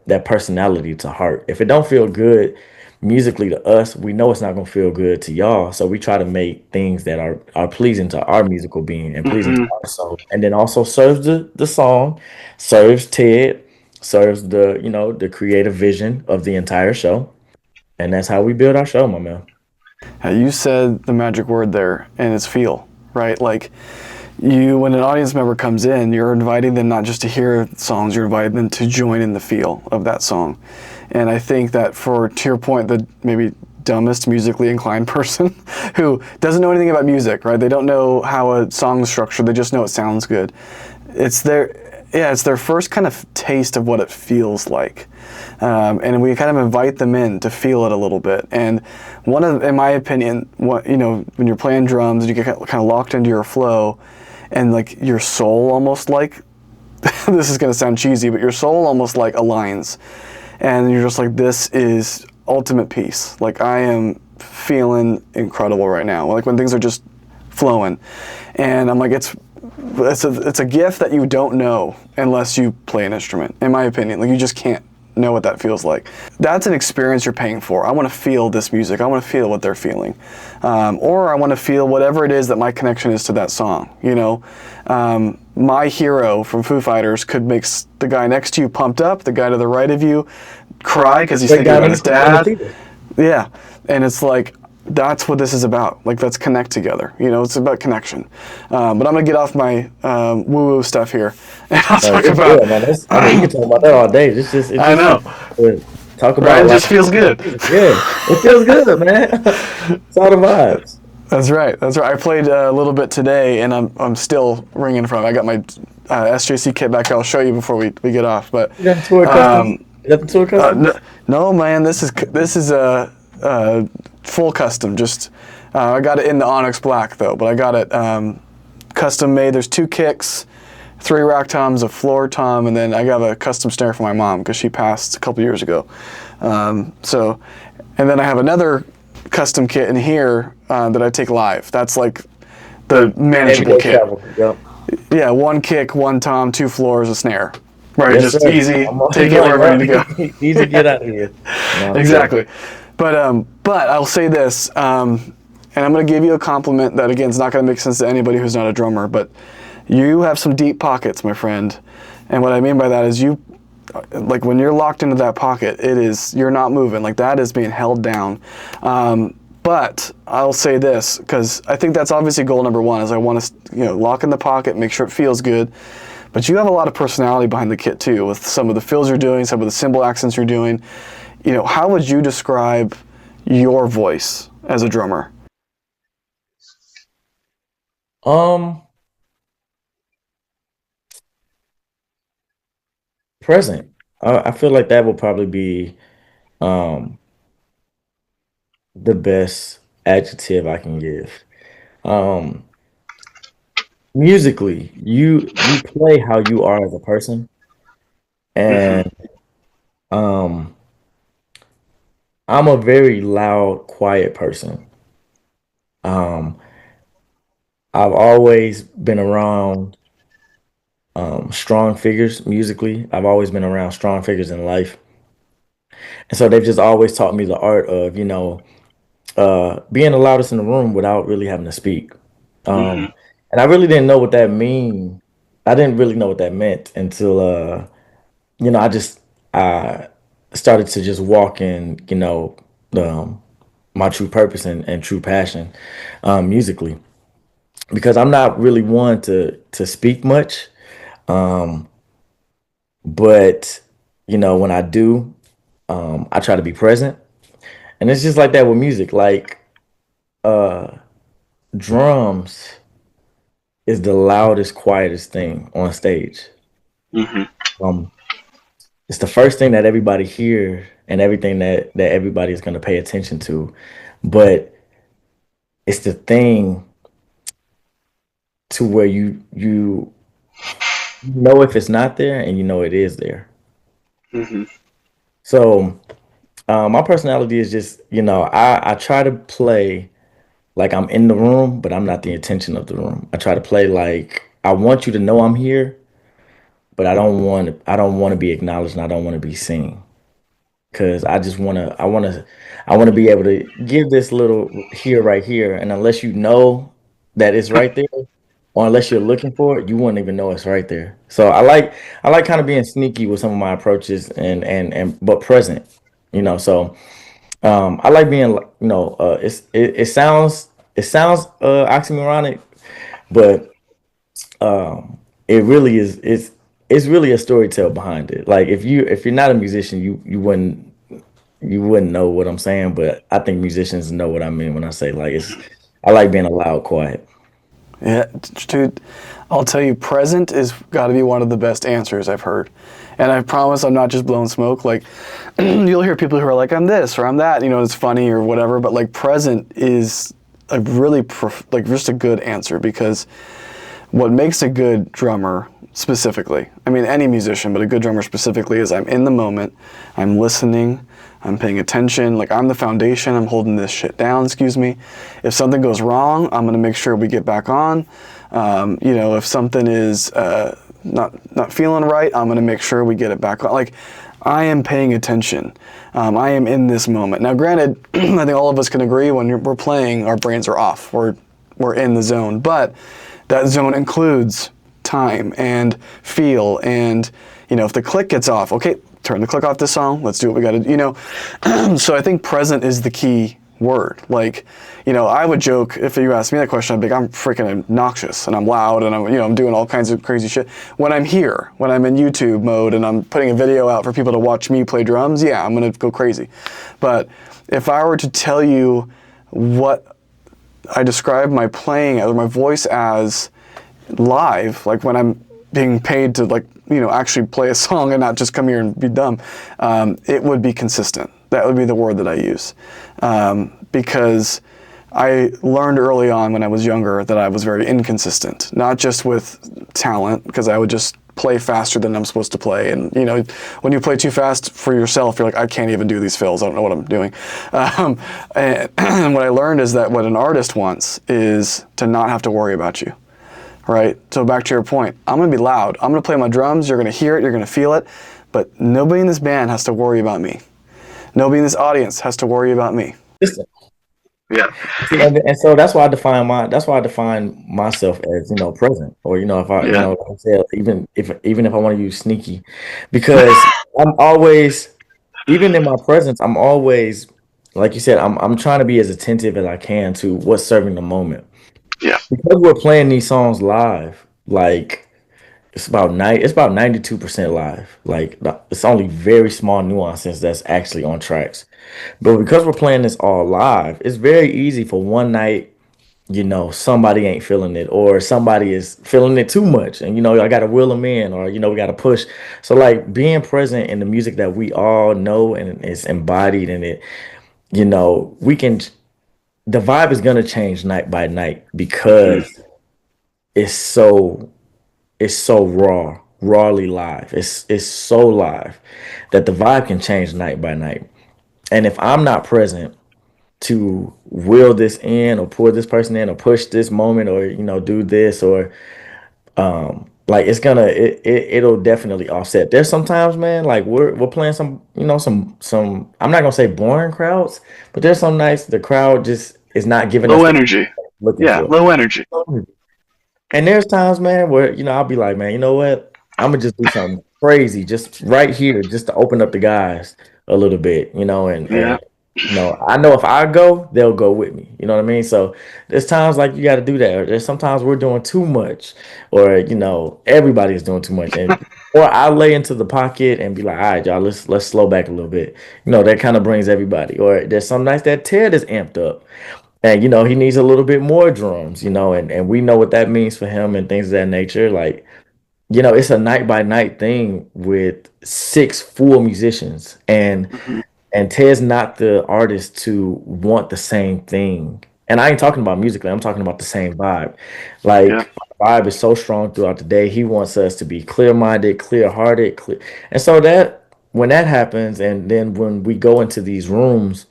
Speaker 2: that personality to heart. If it don't feel good musically to us, we know it's not gonna feel good to y'all. So we try to make things that are pleasing to our musical being and pleasing to
Speaker 1: Hmm.
Speaker 2: our soul. And then also serves the song, serves Ted, serves the creative vision of the entire show. And that's how we build our show, my man.
Speaker 1: You said the magic word there, and it's feel, right? Like when an audience member comes in, you're inviting them not just to hear songs, you're inviting them to join in the feel of that song. And I think that to your point, the maybe dumbest musically inclined person who doesn't know anything about music, right? They don't know how a song is structured, they just know it sounds good. It's their first kind of taste of what it feels like. And we kind of invite them in to feel it a little bit. And in my opinion, when you're playing drums, you get kind of locked into your flow, and like your soul almost like, this is going to sound cheesy, but your soul almost like aligns. And you're just like, this is ultimate peace. Like I am feeling incredible right now. Like when things are just flowing. And I'm like, it's a gift that you don't know unless you play an instrument, in my opinion. Like you just can't know what that feels like. That's an experience you're paying for. I want to feel this music. I want to feel what they're feeling. Or I want to feel whatever it is that my connection is to that song. My Hero from Foo Fighters could make the guy next to you pumped up, the guy to the right of you cry because he's
Speaker 2: Great
Speaker 1: thinking
Speaker 2: guy
Speaker 1: about his
Speaker 2: in the
Speaker 1: dad.
Speaker 2: theater.
Speaker 1: Yeah, and it's like, that's what this is about. Like, let's connect together. It's about connection. But I'm gonna get off my woo-woo stuff here, and I'll
Speaker 2: No,
Speaker 1: talk
Speaker 2: you're
Speaker 1: about.
Speaker 2: good, man. We can talk about that all day. It's
Speaker 1: I
Speaker 2: just
Speaker 1: know,
Speaker 2: talk
Speaker 1: right?
Speaker 2: about
Speaker 1: It
Speaker 2: like
Speaker 1: just feels good.
Speaker 2: yeah, it feels good, man. It's all the vibes.
Speaker 1: That's right. That's right. I played a little bit today, and I'm still ringing from it. I got my SJC kit back. I'll show you before we get off. But
Speaker 2: You got the tour custom? You got the tour custom?
Speaker 1: no, man, this is a full custom. Just I got it in the Onyx Black though, but I got it custom made. There's 2 kicks, 3 rack toms, a floor tom, and then I got a custom snare for my mom because she passed a couple years ago. And then I have another custom kit in here that I take live. That's like the manageable
Speaker 2: Everyday
Speaker 1: kit.
Speaker 2: travel. Yep.
Speaker 1: Yeah, 1 kick, 1 tom, 2 floors, a snare. Right,
Speaker 2: Yes,
Speaker 1: just
Speaker 2: sir.
Speaker 1: easy.
Speaker 2: I'm on
Speaker 1: Take it
Speaker 2: joint,
Speaker 1: wherever you need to
Speaker 2: bro.
Speaker 1: go.
Speaker 2: Easy to get out of here. No, I'm
Speaker 1: Exactly. But I'll say this. and I'm going to give you a compliment that, again, is not going to make sense to anybody who's not a drummer, but you have some deep pockets, my friend. And what I mean by that is like when you're locked into that pocket, you're not moving. Like that is being held down. But I'll say this, because I think that's obviously goal number one, is I want to, lock in the pocket, make sure it feels good. But you have a lot of personality behind the kit too, with some of the fills you're doing, some of the cymbal accents you're doing. How would you describe your voice as a drummer?
Speaker 2: Um, Present. I feel like that would probably be um the best adjective I can give. Um, Musically, you play how you are as a person,
Speaker 1: Hmm.
Speaker 2: and um, I'm a very loud, quiet person. Um, I've always been around strong figures musically. I've always been around strong figures in life, and so they've just always taught me the art of being the loudest in the room without really having to speak.
Speaker 1: Hmm.
Speaker 2: And I really didn't know what that mean. I didn't really know what that meant until I just I started to just walk in, um, my true purpose and true passion musically. Because I'm not really one to speak much, but when I do, I try to be present. And it's just like that with music. Like drums is the loudest, quietest thing on stage.
Speaker 1: Hmm.
Speaker 2: Um, it's the first thing that everybody hear and everything that everybody is going to pay attention to, but it's the thing to where you know if it's not there and you know it is there.
Speaker 1: Hmm.
Speaker 2: So my personality is just I try to play like I'm in the room, but I'm not the intention of the room. I try to play like I want you to know I'm here, but I don't want to be acknowledged and I don't want to be seen. Because I just I want to be able to give this little here right here, and unless you know that it's right there, or unless you're looking for it, you wouldn't even know it's right there. So I like kind of being sneaky with some of my approaches and but present, So I like being it sounds oxymoronic, but it really is it's really a story tale behind it. Like if you're not a musician, you wouldn't know what I'm saying, but I think musicians know what I mean when I say like I like being a loud, quiet.
Speaker 1: Yeah, dude, I'll tell you, present is got to be one of the best answers I've heard. And I promise I'm not just blowing smoke. Like, you'll hear people who are like, I'm this or I'm that, it's funny or whatever, but like, present is a really, like, just a good answer, because what makes a good drummer specifically, I mean, any musician, but a good drummer specifically, is I'm in the moment, I'm listening, I'm paying attention, like I'm the foundation, I'm holding this shit down, excuse me. If something goes wrong, I'm gonna make sure we get back on. If something is not feeling right, I'm gonna make sure we get it back on. Like, I am paying attention. I am in this moment. Now, granted, I think all of us can agree when we're playing, our brains are off. We're in the zone, but that zone includes time and feel, and if the click gets off, okay, turn the click off this song, let's do what we got to do. So I think present is the key word. Like, I would joke, if you asked me that question, I'd be like, I'm freaking obnoxious and I'm loud and I'm doing all kinds of crazy shit. When I'm here, when I'm in YouTube mode and I'm putting a video out for people to watch me play drums, yeah, I'm gonna go crazy. But if I were to tell you what I describe my playing or my voice as live, like when I'm being paid to actually play a song and not just come here and be dumb, it would be consistent. That would be the word that I use, because I learned early on when I was younger that I was very inconsistent, not just with talent, because I would just play faster than I'm supposed to play. And, when you play too fast for yourself, you're like, I can't even do these fills. I don't know what I'm doing. And what I learned is that what an artist wants is to not have to worry about you. Right? So back to your point, I'm going to be loud. I'm going to play my drums. You're going to hear it. You're going to feel it. But nobody in this band has to worry about me. Nobody in this audience has to worry about me.
Speaker 2: Listen,
Speaker 1: Yeah.
Speaker 2: See, and so that's why I define myself as, present, or, if I,
Speaker 1: Yeah.
Speaker 2: like I said, even if I want to use sneaky, because I'm always, even in my presence, I'm always, like you said, I'm trying to be as attentive as I can to what's serving the moment.
Speaker 1: Yeah.
Speaker 2: Because we're playing these songs live, like it's about 92% live. Like it's only very small nuances that's actually on tracks. But because we're playing this all live, it's very easy for one night, somebody ain't feeling it, or somebody is feeling it too much, and I got to reel them in, or we got to push. So like being present in the music that we all know and is embodied in it, we can. The vibe is gonna change night by night
Speaker 1: Hmm.
Speaker 2: because it's so it's so rawly live. It's so live that the vibe can change night by night. And if I'm not present to will this in, or pull this person in, or push this moment, or do this, or like it'll definitely offset. There's sometimes, man, like we're playing some, some, I'm not gonna say boring crowds, but there's some nights the crowd just is not giving us
Speaker 1: Low
Speaker 2: the
Speaker 1: energy.
Speaker 2: looking
Speaker 1: Yeah.
Speaker 2: for.
Speaker 1: Low energy.
Speaker 2: And there's times, man, where I'll be like, man, you know what? I'm gonna just do something crazy, just right here, just to open up the guys a little bit,
Speaker 1: Yeah.
Speaker 2: I know if I go, they'll go with me. You know what I mean? So there's times like you got to do that. Or there's sometimes we're doing too much, or everybody's doing too much, and or I lay into the pocket and be like, all right, y'all, let's slow back a little bit. That kind of brings everybody. Or there's some nights that Ted is amped up. And he needs a little bit more drums, and we know what that means for him and things of that nature. Like, it's a night by night thing with six full musicians,
Speaker 1: Hmm.
Speaker 2: and Ted's not the artist to want the same thing. And I ain't talking about musically, I'm talking about the same vibe.
Speaker 1: Yeah.
Speaker 2: Like, our vibe is so strong throughout the day. He wants us to be clear minded, clear hearted, clear. And so that when that happens, and then when we go into these rooms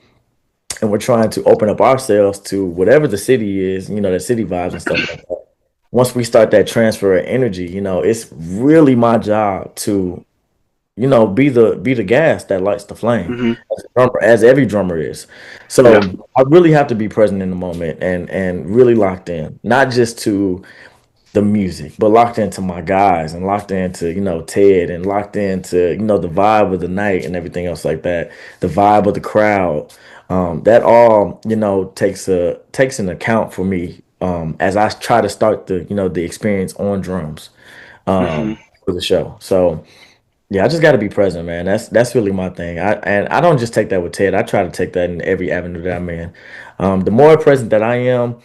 Speaker 2: and we're trying to open up ourselves to whatever the city is, the city vibes and stuff like that. Once we start that transfer of energy, it's really my job to, be the gas that lights the flame,
Speaker 1: Hmm.
Speaker 2: as a drummer, as every drummer is.
Speaker 1: Yeah.
Speaker 2: So I really have to be present in the moment, and really locked in, not just to the music, but locked into my guys, and locked into, Ted, and locked into, the vibe of the night and everything else like that, the vibe of the crowd. That all, takes an account for me, as I try to start the experience on drums,
Speaker 1: Hmm.
Speaker 2: for the show. So yeah, I just got to be present, man. That's really my thing. I don't just take that with Ted. I try to take that in every avenue that I'm in. The more present that I am,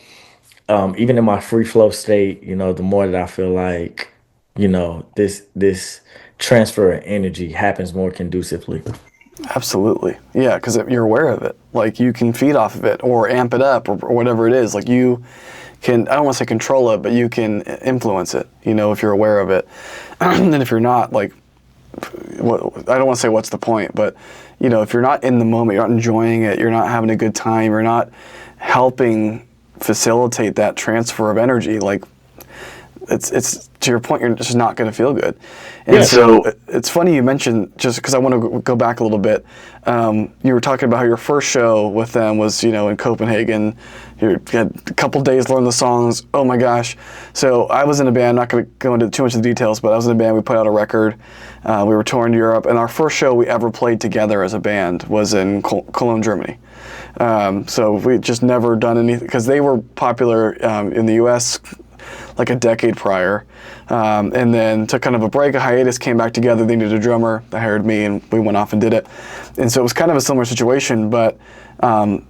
Speaker 2: even in my free flow state, the more that I feel like, this transfer of energy happens more conducively.
Speaker 1: Absolutely. Yeah, because you're aware of it. Like you can feed off of it or amp it up or whatever it is. Like you can, I don't want to say control it, but you can influence it, if you're aware of it. And if you're not, like, I don't want to say what's the point, but, if you're not in the moment, you're not enjoying it, you're not having a good time, you're not helping facilitate that transfer of energy, like, it's to your point, you're just not going to feel good. And
Speaker 2: Yeah.
Speaker 1: so it's funny you mentioned, just because I want to go back a little bit. You were talking about how your first show with them was, in Copenhagen. You had a couple days to learn the songs. Oh my gosh! So I was in a band. I'm not going to go into too much of the details, but I was in a band. We put out a record. We were touring Europe, and our first show we ever played together as a band was in Cologne, Germany. So we just never done anything because they were popular in the U.S. like a decade prior, and then took kind of a break, a hiatus, came back together. They needed a drummer. They hired me, and we went off and did it. And so it was kind of a similar situation, but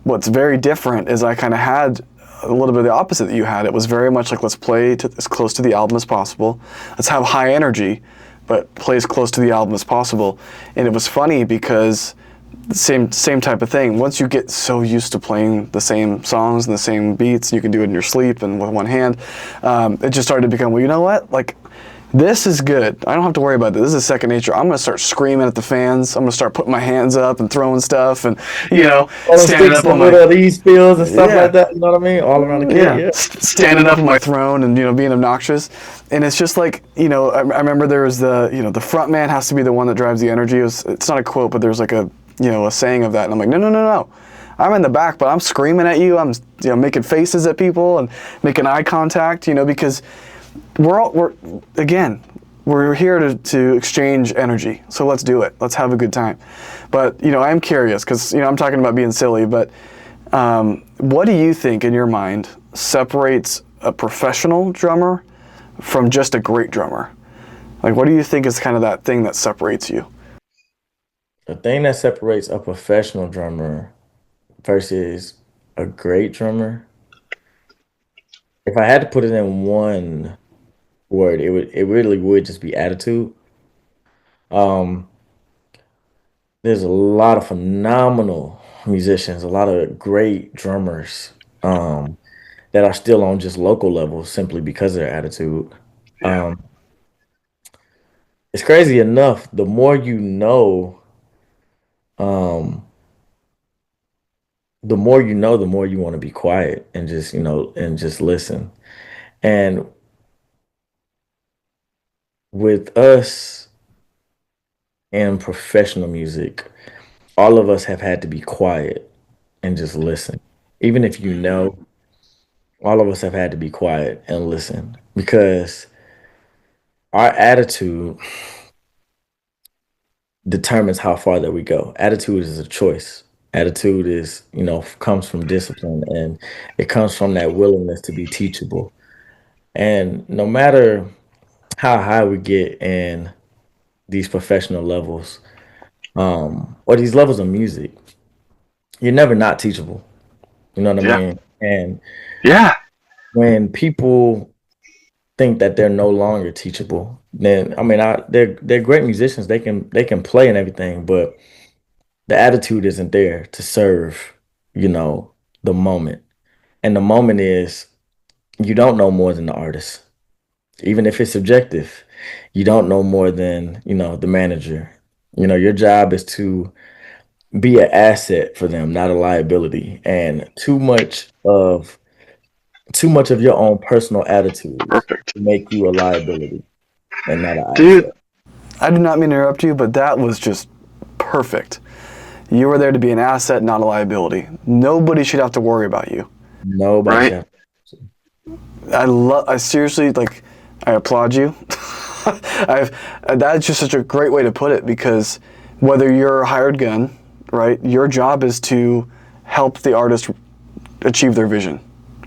Speaker 1: what's very different is I kind of had a little bit of the opposite that you had. It was very much like, let's play as close to the album as possible. Let's have high energy, but play as close to the album as possible. And it was funny because same type of thing. Once you get so used to playing the same songs and the same beats, and you can do it in your sleep and with one hand, it just started to become, well, you know what? Like, this is good. I don't have to worry about this. This is second nature. I'm going to start screaming at the fans. I'm going to start putting my hands up and throwing stuff and,
Speaker 2: All the
Speaker 1: standing
Speaker 2: sticks
Speaker 1: up
Speaker 2: in the
Speaker 1: on my,
Speaker 2: middle of these fields and stuff
Speaker 1: yeah,
Speaker 2: like that. You know what I mean? All around the kit.
Speaker 1: yeah,
Speaker 2: Yeah.
Speaker 1: standing up on my throne and being obnoxious, and it's just like I remember there was the front man has to be the one that drives the energy. It's not a quote, but there's like a saying of that, and I'm like, no, I'm in the back, but I'm screaming at you. I'm, making faces at people and making eye contact, because we're again, we're here to exchange energy. So let's do it. Let's have a good time. But I'm curious because I'm talking about being silly. But what do you think in your mind separates a professional drummer from just a great drummer? Like, what do you think is kind of that thing that separates you?
Speaker 2: The thing that separates a professional drummer versus a great drummer, if I had to put it in one word, it really would just be attitude. Um, there's a lot of phenomenal musicians, a lot of great drummers, that are still on just local levels simply because of their attitude.
Speaker 1: Yeah.
Speaker 2: Um, it's crazy enough, um, the more you want to be quiet and just, and just listen. And with us in professional music, all of us have had to be quiet and just listen. Even if you know, all of us have had to be quiet and listen because our attitude determines how far that we go. Attitude is a choice. Attitude is, comes from discipline and it comes from that willingness to be teachable. And no matter how high we get in these professional levels, or these levels of music, you're never not teachable. You know what I
Speaker 1: Yeah.
Speaker 2: mean? And
Speaker 1: Yeah.
Speaker 2: when people think that they're no longer teachable, then I mean, they're great musicians. They can play and everything, but the attitude isn't there to serve, you know, the moment. And the moment is you don't know more than the artist, even if it's subjective. You don't know more than the manager. Your job is to be an asset for them, not a liability. And too much of your own personal attitude
Speaker 1: Perfect.
Speaker 2: make you a liability and not an
Speaker 1: Dude,
Speaker 2: asset.
Speaker 1: I did not mean to interrupt you, but that was just perfect. You were there to be an asset, not a liability. Nobody should have to worry about you,
Speaker 2: Nobody should
Speaker 1: right?
Speaker 2: have.
Speaker 1: I seriously, like, I applaud you. I've, that's just such a great way to put it because whether you're a hired gun, right, your job is to help the artist achieve their vision,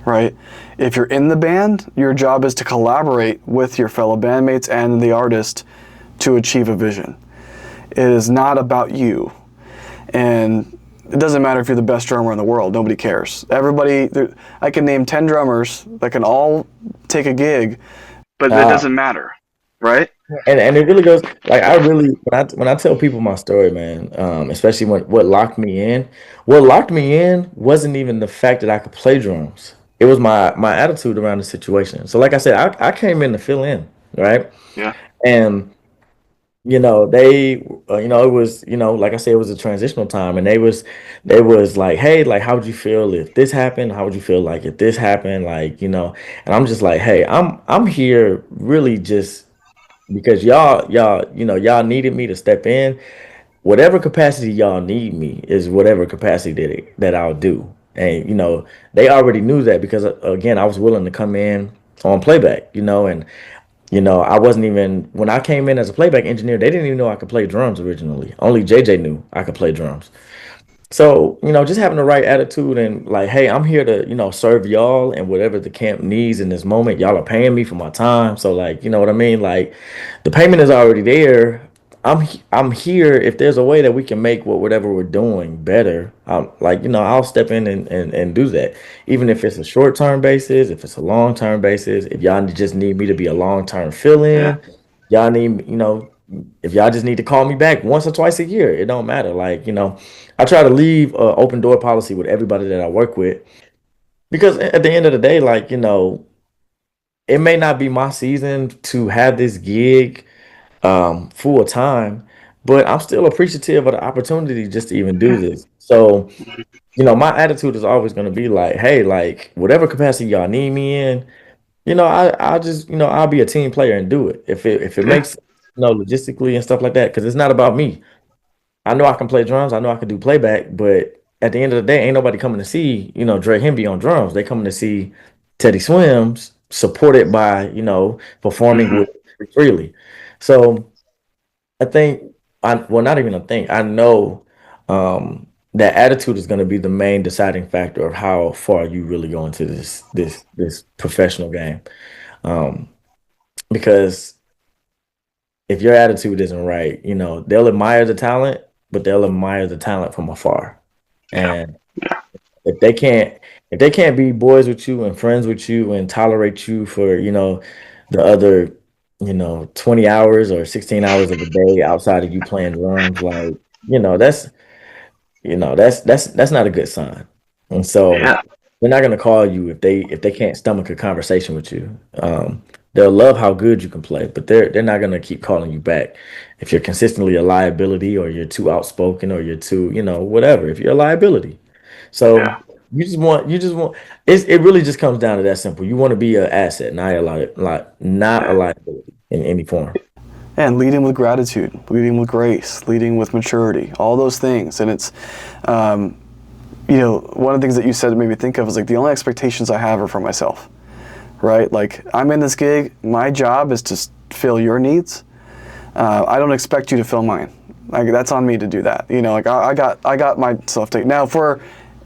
Speaker 1: right? If you're in the band, your job is to collaborate with your fellow bandmates and the artist to achieve a vision. It is not about you. And it doesn't matter if you're the best drummer in the world, nobody cares. Everybody, I can name 10 drummers that can all take a gig, but that
Speaker 2: Uh,
Speaker 1: doesn't matter, right?
Speaker 2: and it really goes like I really when I tell people my story, man, especially when what locked me in wasn't even the fact that I could play drums. It was my attitude around the situation. So like I said, I came in to fill in, right?
Speaker 1: Yeah.
Speaker 2: And it was, like I said, it was a transitional time, and they was like, hey, like, how would you feel if this happened? How would you feel like if this happened? Like, and I'm just like, hey, I'm here really just because y'all needed me to step in. Whatever capacity y'all need me is whatever capacity that I'll do. And they already knew that because again, I was willing to come in on playback, and I wasn't even when I came in as a playback engineer, they didn't even know I could play drums originally. Only JJ knew I could play drums. So, just having the right attitude and like, hey, I'm here to, serve y'all and whatever the camp needs in this moment. Y'all are paying me for my time. So like, you know what I mean? Like the payment is already there. I'm here if there's a way that we can make whatever we're doing better. Like, I'll step in and do that. Even if it's a short-term basis, if it's a long-term basis, if y'all just need me to be a long-term
Speaker 1: Yeah.
Speaker 2: fill-in, y'all need, if y'all just need to call me back once or twice a year, it don't matter. Like, I try to leave a open door policy with everybody that I work with because at the end of the day, like, it may not be my season to have this gig full time, but I'm still appreciative of the opportunity just to even do
Speaker 1: Yeah.
Speaker 2: this. So, my attitude is always going to be like, hey, like whatever capacity y'all need me in, I'll just, I'll be a team player and do it if it
Speaker 1: Yeah.
Speaker 2: makes logistically and stuff like that because it's not about me. I know I can play drums. I know I can do playback, but at the end of the day, ain't nobody coming to see, Dre Hemby on drums. They coming to see Teddy Swims supported by, performing
Speaker 1: Hmm.
Speaker 2: with freely. So I think well, not even a thing. I know that attitude is going to be the main deciding factor of how far you really go into this professional game. Um, because if your attitude isn't right, they'll admire the talent, but they'll admire the talent from afar.
Speaker 1: Yeah.
Speaker 2: And if they can't if they can't be boys with you and friends with you and tolerate you for, the other, 20 hours or 16 hours of the day outside of you playing drums, like, you know, that's that's not a good sign. And so
Speaker 1: Yeah.
Speaker 2: they're not gonna call you if they can't stomach a conversation with you. They'll love how good you can play, but they're not gonna keep calling you back if you're consistently a liability or you're too outspoken or you're too, whatever. If you're a liability,
Speaker 1: Yeah.
Speaker 2: so you just want it really just comes down to that simple. You want to be an asset, not a liability in any form.
Speaker 1: And leading with gratitude, leading with grace, leading with maturity, all those things. And it's, um, one of the things that you said made me think of is like the only expectations I have are for myself, right? Like I'm in this gig, my job is to fill your needs. I don't expect you to fill mine. Like that's on me to do that. Like I got myself taken. Now if we're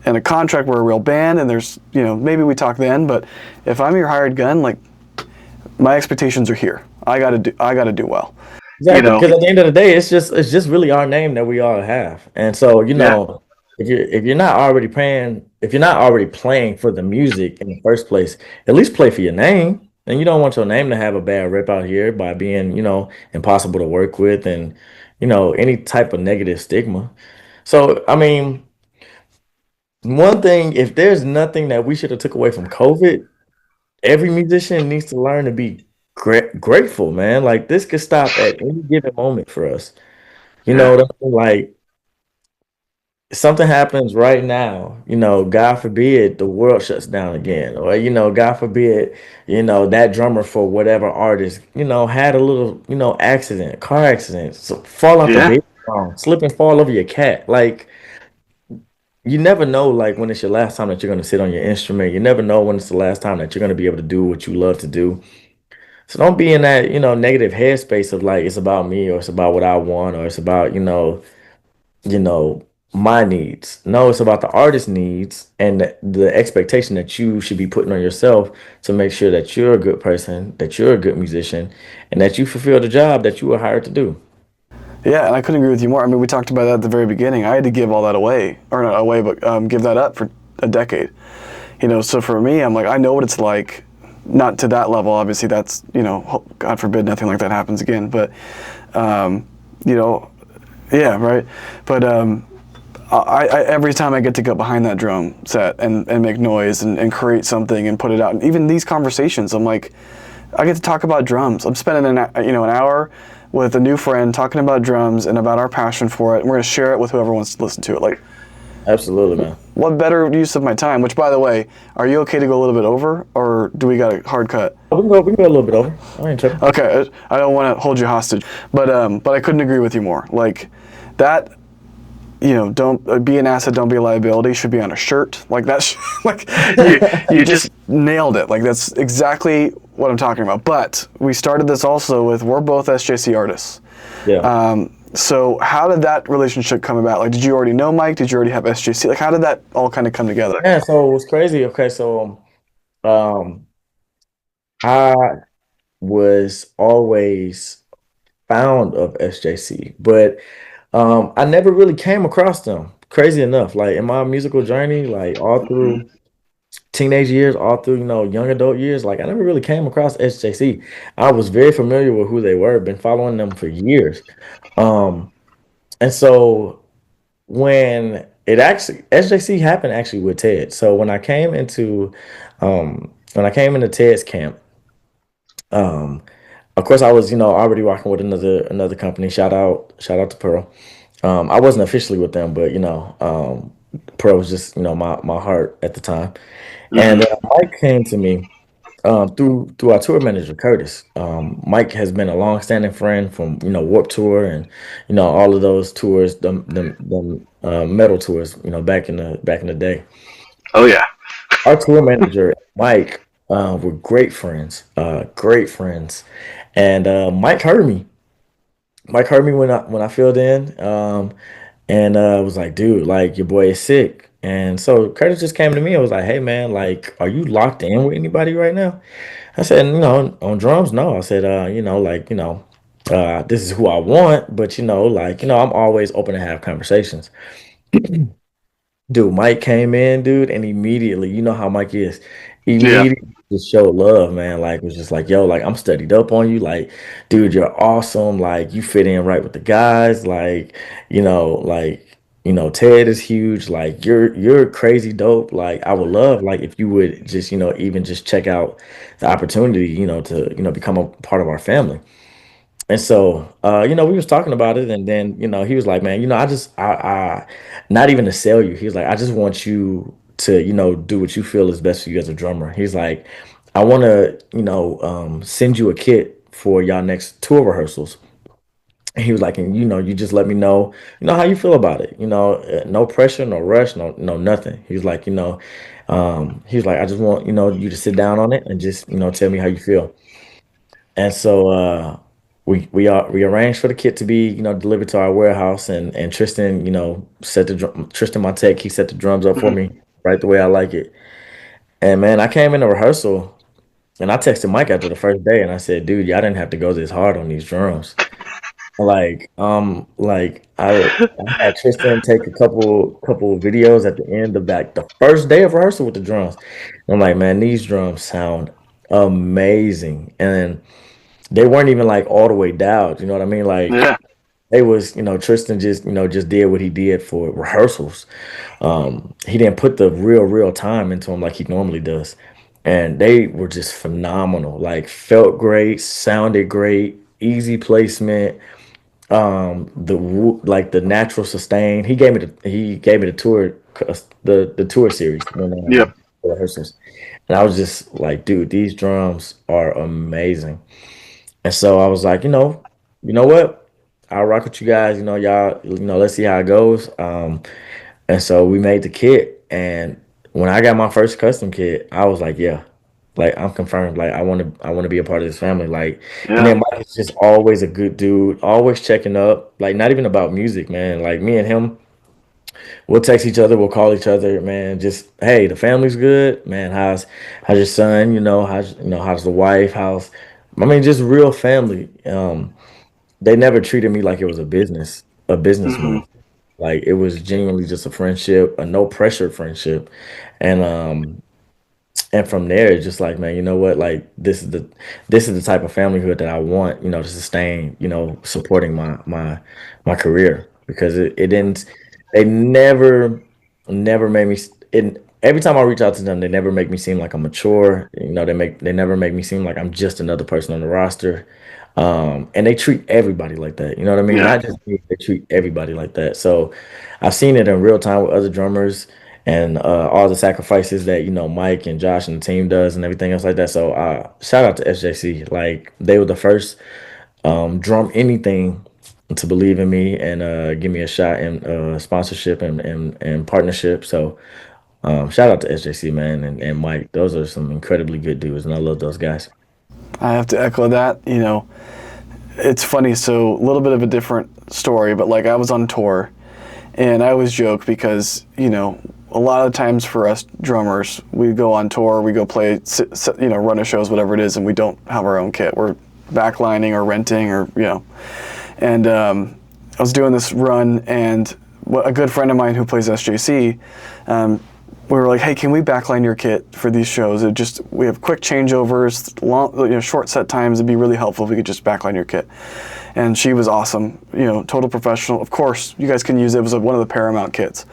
Speaker 1: in a contract, we're a real band, and there's maybe we talk then. But if I'm your hired gun, like my expectations are here. I gotta do well. You
Speaker 2: Exactly,
Speaker 1: know.
Speaker 2: because at the end of the day, it's just really our name that we all have, and so
Speaker 1: Yeah.
Speaker 2: if you're not already playing for the music in the first place, at least play for your name. And you don't want your name to have a bad rep out here by being, impossible to work with and, any type of negative stigma. So, I mean, one thing, if there's nothing that we should have took away from COVID, every musician needs to learn to be grateful, man. Like this could stop at any given moment for us. You know
Speaker 1: Yeah.
Speaker 2: what I mean? Like something happens right now, God forbid the world shuts down again, or God forbid, that drummer for whatever artist, had a little, accident, car accident, so fall out the
Speaker 1: Yeah.
Speaker 2: bass drum, slip and fall over your cat. Like you never know, like when it's your last time that you're gonna sit on your instrument. You never know when it's the last time that you're gonna be able to do what you love to do. So don't be in that, negative headspace of like it's about me or it's about what I want or it's about, you know, my needs. No, it's about the artist's needs and the expectation that you should be putting on yourself to make sure that you're a good person, that you're a good musician, and that you fulfill the job that you were hired to do.
Speaker 1: Yeah, and I couldn't agree with you more. I mean, we talked about that at the very beginning. I had to give all that away, or not away, but give that up for a decade. So for me, I'm like, I know what it's like. Not to that level, obviously. That's God forbid nothing like that happens again. But um, you know, yeah, right. But every time I get to go behind that drum set and make noise and create something and put it out, and even these conversations, I'm like, I get to talk about drums. I'm spending an hour with a new friend talking about drums and about our passion for it, and we're gonna share it with whoever wants to listen to it. Like,
Speaker 2: Absolutely, man.
Speaker 1: what better use of my time? Which, by the way, are you okay to go a little bit over, or do we got a hard cut?
Speaker 2: We can go a little bit over. I ain't tripping.
Speaker 1: Okay, I don't want to hold you hostage, but I couldn't agree with you more. Like that, don't be an asset, don't be a liability. Should be on a shirt. Like that's like you just nailed it. Like that's exactly what I'm talking about. But we started this also with we're both SJC artists.
Speaker 2: Yeah.
Speaker 1: So how did that relationship come about? Like, did you already know Mike? Did you already have SJC? Like, how did that all kind of come together?
Speaker 2: Yeah, so it was crazy. Okay, so um I was always found of SJC, but I never really came across them. Crazy enough, like in my musical journey, like all
Speaker 1: Hmm.
Speaker 2: through teenage years, all through young adult years, like I never really came across SJC. I was very familiar with who they were, been following them for years. Um, and so when it actually SJC happened actually with Ted. So when I came into Ted's camp, um, of course I was already working with another company. Shout out to Pearl. I wasn't officially with them, but Pearl was just my heart at the time. And
Speaker 1: Hmm.
Speaker 2: Mike came to me through our tour manager Curtis. Mike has been a long-standing friend from Warp Tour and all of those tours, them metal tours, back in the day.
Speaker 3: Oh yeah.
Speaker 2: Our tour manager, Mike, were great friends, and Mike heard me. Mike heard me when I filled in, and was like, "Dude, like your boy is sick." And so Curtis just came to me and was like, "Hey man, like, are you locked in with anybody right now?" I said, on drums, no. I said, this is who I want, but I'm always open to have conversations. Dude, Mike came in, dude, and immediately, you know how Mike is,
Speaker 3: Yeah.
Speaker 2: immediately just showed love, man. Like, was just like, yo, like, I'm studied up on you. Like, dude, you're awesome. Like, you fit in right with the guys. Like, Ted is huge. Like, you're crazy dope. Like, I would love, like, if you would just, even just check out the opportunity, to, become a part of our family. And so, we was talking about it, and then, he was like, "Man, not even to sell you." He was like, "I just want you to, do what you feel is best for you as a drummer." He's like, "I want to, send you a kit for y'all next tour rehearsals." And he was like, "And you just let me know, how you feel about it. No pressure, no rush, no nothing." He was like, "I just want, you to sit down on it and just, tell me how you feel." And so we arranged for the kit to be delivered to our warehouse, and Tristan Tristan, my tech, he set the drums up for
Speaker 3: Hmm.
Speaker 2: me right the way I like it. And man, I came in the rehearsal and I texted Mike after the first day and I said, "Dude, y'all didn't have to go this hard on these drums." I had Tristan take a couple of videos at the end of that the first day of rehearsal with the drums. And I'm like, "Man, these drums sound amazing." And they weren't even like all the way down. You know what I mean? Like
Speaker 3: Yeah.
Speaker 2: they was, Tristan just did what he did for rehearsals. He didn't put the real time into them like he normally does. And they were just phenomenal. Like felt great, sounded great, easy placement. Like the natural sustain. He gave me the tour the tour series when
Speaker 3: Yep.
Speaker 2: the rehearsals. And I was just like, dude, these drums are amazing. And so I was like, you know what? I'll rock with you guys. Y'all, let's see how it goes. And so we made the kit. And when I got my first custom kit, I was like, yeah, like I'm confirmed. Like I want to be a part of this family. Like, and
Speaker 3: Yeah.
Speaker 2: then Mike is just always a good dude, always checking up. Like, not even about music, man. Like me and him, we'll text each other, we'll call each other, man. Just hey, the family's good, man. How's your son? How's the wife? I mean, just real family. They never treated me like it was a business
Speaker 3: Hmm.
Speaker 2: move. Like it was genuinely just a friendship, a no pressure friendship, and from there it's just like, man, you know what, like this is the type of familyhood that I want, to sustain, supporting my career, because it didn't they never made me every time I reach out to them, they never make me seem like I'm mature. They never make me seem like I'm just another person on the roster. And they treat everybody like that. You know what I mean?
Speaker 3: Yeah.
Speaker 2: Not just me, they treat everybody like that. So I've seen it in real time with other drummers, and all the sacrifices that Mike and Josh and the team does and everything else like that. So shout out to SJC. Like they were the first drum anything to believe in me and give me a shot in sponsorship and partnership. So shout out to SJC, man, and Mike. Those are some incredibly good dudes, and I love those guys.
Speaker 1: I have to echo that. It's funny. So a little bit of a different story, but like I was on tour, and I always joke because a lot of times for us drummers, we go on tour, we go play, run a shows, whatever it is, and we don't have our own kit. We're backlining or renting or And I was doing this run, and a good friend of mine who plays SJC, we were like, "Hey, can we backline your kit for these shows? We have quick changeovers, long, short set times. It'd be really helpful if we could just backline your kit." And she was awesome, total professional. Of course, you guys can use it. It was one of the Paramount kits.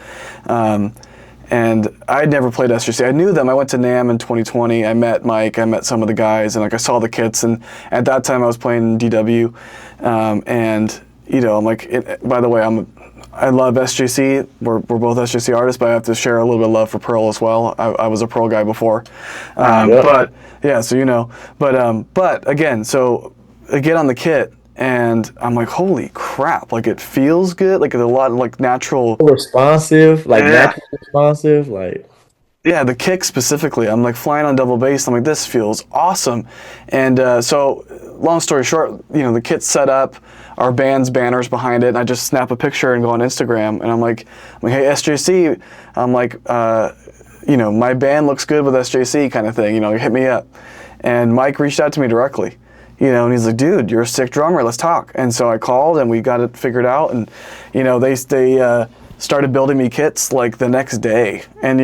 Speaker 1: And I had never played SJC. I knew them. I went to NAMM in 2020. I met Mike. I met some of the guys, and like I saw the kits. And at that time, I was playing DW, and I'm like, by the way, I love SJC. We're both SJC artists, but I have to share a little bit of love for Pearl as well. I was a Pearl guy before,
Speaker 3: Uh-huh.
Speaker 2: Yep.
Speaker 1: but yeah, so but again, so I get on the kit, and I'm like, holy crap! Like it feels good. Like a lot of like natural.
Speaker 2: Responsive, like
Speaker 1: Yeah,
Speaker 2: naturally responsive, like
Speaker 1: yeah, the kick specifically. I'm like flying on double bass. I'm like, this feels awesome. And so, long story short, the kit's set up, our band's banners behind it, and I just snap a picture and go on Instagram, and I'm like, hey SJC, I'm like, my band looks good with SJC kind of thing. Hit me up. And Mike reached out to me directly. And he's like, dude, you're a sick drummer. Let's talk. And so I called, and we got it figured out. And they started building me kits like the next day. And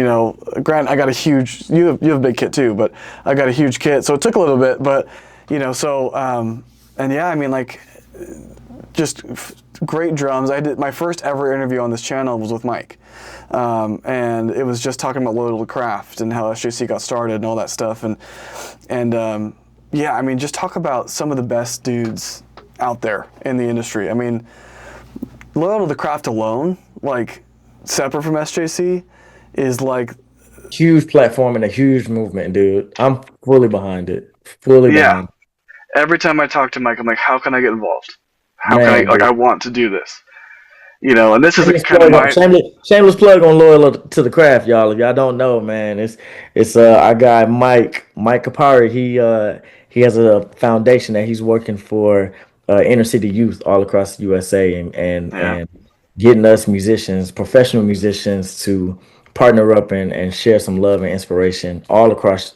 Speaker 1: Grant, I got a huge. You have a big kit too, but I got a huge kit, so it took a little bit. But and yeah, I mean like just great drums. I did my first ever interview on this channel was with Mike, and it was just talking about loyal to craft and how SJC got started and all that stuff. And yeah, I mean, just talk about some of the best dudes out there in the industry. I mean, loyal to the craft alone, like separate from SJC, is like
Speaker 2: huge platform and a huge movement, dude. I'm fully behind it. Fully
Speaker 1: yeah.
Speaker 2: behind it.
Speaker 1: Every time I talk to Mike, I'm like, how can I get involved? How can I
Speaker 2: Man,
Speaker 1: I
Speaker 2: dude.
Speaker 1: want to do this. And this is a
Speaker 2: Shameless
Speaker 1: kind of
Speaker 2: plug on
Speaker 1: my
Speaker 2: shameless plug on loyal to the craft, y'all. If y'all don't know, man, it's our guy Mike Kapari. He has a foundation that he's working for inner city youth all across the USA
Speaker 1: yeah.
Speaker 2: and getting us musicians, professional musicians, to partner up and share some love and inspiration all across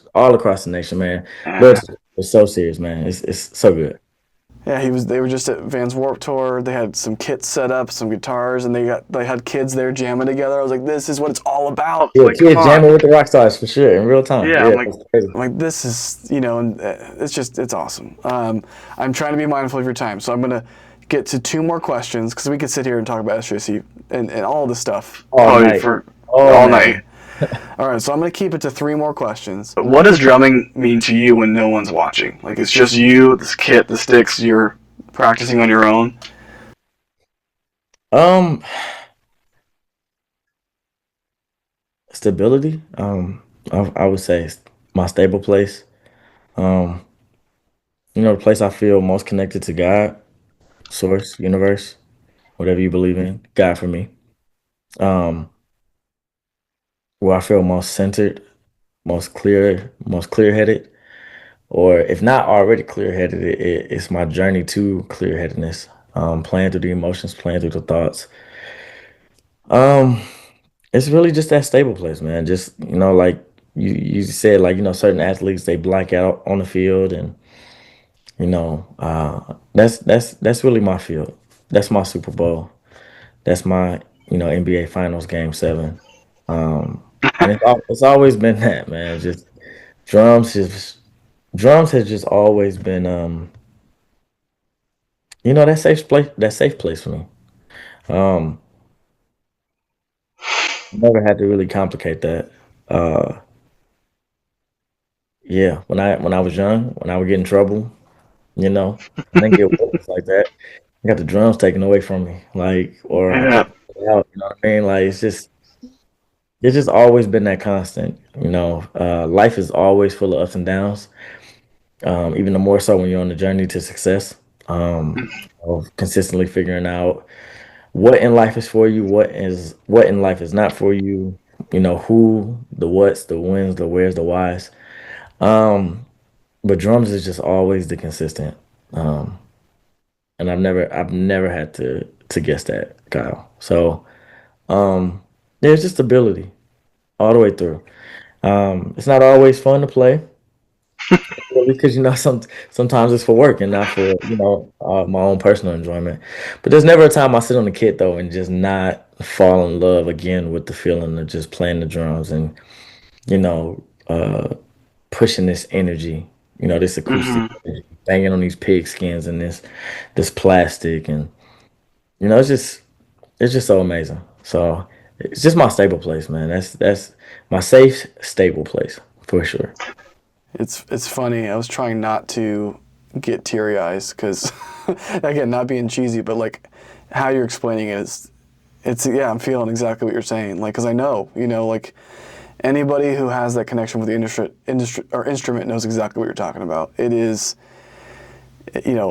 Speaker 2: the nation, man.
Speaker 1: Yeah.
Speaker 2: Loyalty is so serious, man. It's so good.
Speaker 1: Yeah, they were just at Vans Warped Tour. They had some kits set up, some guitars, and they had kids there jamming together. I was like, this is what it's all about.
Speaker 2: Yeah,
Speaker 1: Like, come
Speaker 2: kids
Speaker 1: on.
Speaker 2: jamming with the rock stars for sure in real time.
Speaker 1: Yeah,
Speaker 2: Yeah, that's crazy.
Speaker 1: I'm like this is, and it's awesome. I'm trying to be mindful of your time, so I'm gonna get to two more questions because we could sit here and talk about SJC and all this stuff
Speaker 2: All
Speaker 1: probably
Speaker 2: night.
Speaker 1: for
Speaker 2: All
Speaker 1: all
Speaker 2: night.
Speaker 1: night. All right, so I'm gonna keep it to three more questions. What does drumming mean to you when no one's watching? Like it's just you, this kit, the sticks, you're practicing on your own.
Speaker 2: Um, Stability. I would say it's my stable place. Um, the place I feel most connected to God, source, universe, whatever you believe in, God for me. Um, where I feel most centered, most clear headed, or if not already clear headed, it's my journey to clear headedness. Playing through the emotions, playing through the thoughts. Um, It's really just that stable place, man. Just like you said, like certain athletes they black out on the field, and that's really my field. That's my Super Bowl. That's my NBA Finals Game 7. And it's always been that, man. Just drums, just drums has just always been that safe place for me. Um, Never had to really complicate that. Uh, yeah, when I was young, when I would get in trouble. I didn't get whoopings like that. I got the drums taken away from me, like, or I
Speaker 1: Yeah.
Speaker 2: couldn't get it out. You know what I mean? Like, it's just always been that constant. Life is always full of ups and downs. Even the more so when you're on the journey to success. Of consistently figuring out what in life is for you, what in life is not for you. Who, the what's, the whens, the where's, the whys. Um, but drums is just always the consistent. Um, and I've never had to guess that, Kyle. So there's just ability all the way through. It's not always fun to play because sometimes it's for work and not for my own personal enjoyment. But there's never a time I sit on the kit though and just not fall in love again with the feeling of just playing the drums and you know uh, pushing this energy, this acoustic
Speaker 1: Hmm.
Speaker 2: energy, banging on these pig skins and this plastic and it's just so amazing. So it's just my stable place, man. That's my safe, stable place for sure.
Speaker 1: It's funny. I was trying not to get teary eyes because, again, not being cheesy, but like how you're explaining it is, it's yeah, I'm feeling exactly what you're saying. Like, because I know, like anybody who has that connection with the industry or instrument knows exactly what you're talking about.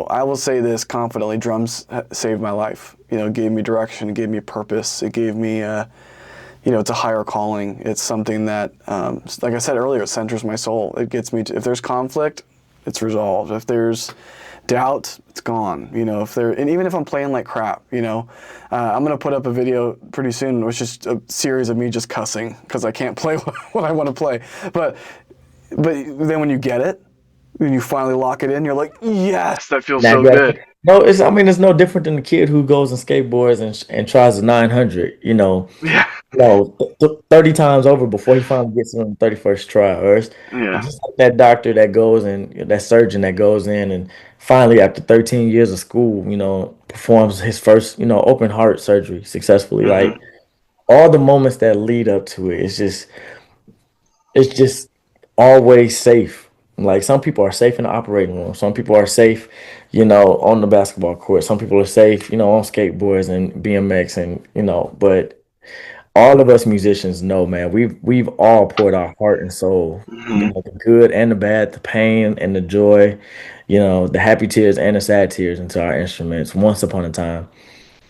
Speaker 1: I will say this confidently: drums saved my life. It gave me direction, it gave me purpose, it gave me, it's a higher calling. It's something that, like I said earlier, it centers my soul. It gets me to, if there's conflict, it's resolved. If there's doubt, it's gone. And even if I'm playing like crap, I'm gonna put up a video pretty soon. It was just a series of me just cussing because I can't play what I want to play. But then when you get it, when you finally lock it in, you're like, yes, that feels
Speaker 2: Now,
Speaker 1: so good.
Speaker 2: no, it's no different than the kid who goes and skateboards and tries a 900.
Speaker 1: Yeah,
Speaker 2: 30 times over before he finally gets it on the 31st try. Or it's
Speaker 1: yeah,
Speaker 2: just like that doctor that goes and that surgeon that goes in and finally, after 13 years of school, performs his first, open heart surgery successfully.
Speaker 1: hmm
Speaker 2: Like all the moments that lead up to it, it's just always safe. Like some people are safe in the operating room. Some people are safe, on the basketball court. Some people are safe, on skateboards and BMX but all of us musicians know, man, we've all poured our heart and soul,
Speaker 1: hmm
Speaker 2: the good and the bad, the pain and the joy, the happy tears and the sad tears into our instruments once upon a time.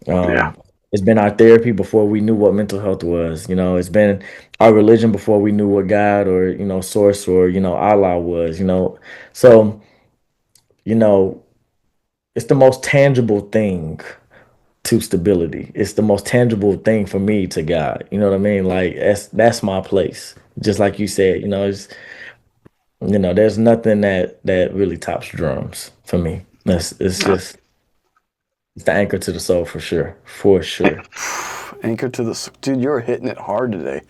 Speaker 1: yeah.
Speaker 2: Um, it's been our therapy before we knew what mental health was. It's been our religion before we knew what God or, source or, Allah was. So, you know, it's the most tangible thing to stability. It's the most tangible thing for me to God. You know what I mean? Like that's my place. Just like you said, there's nothing that really tops drums for me. That's it's
Speaker 1: No.
Speaker 2: just it's the anchor to the soul for sure. For sure.
Speaker 1: Anchor to the dude, you're hitting it hard today.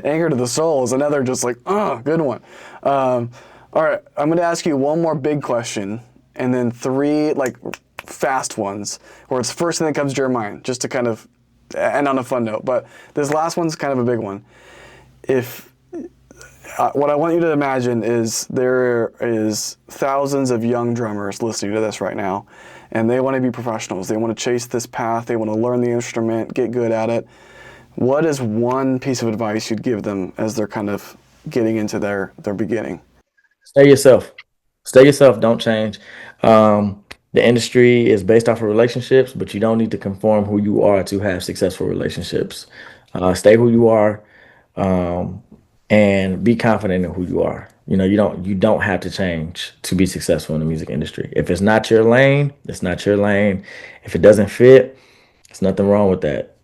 Speaker 1: Anchor to the soul is another just like good one. All right, I'm gonna ask you one more big question, and then three like fast ones, where it's the first thing that comes to your mind, just to kind of end on a fun note. But this last one's kind of a big one. If what I want you to imagine is there is thousands of young drummers listening to this right now, and they want to be professionals. They want to chase this path. They want to learn the instrument, get good at it. What is one piece of advice you'd give them as they're kind of getting into their beginning?
Speaker 2: Stay yourself. Stay yourself. Don't change. The industry is based off of relationships, but you don't need to conform who you are to have successful relationships. Stay who you are, um, and be confident in who you are. You don't have to change to be successful in the music industry. If it's not your lane, it's not your lane. If it doesn't fit, there's nothing wrong with that.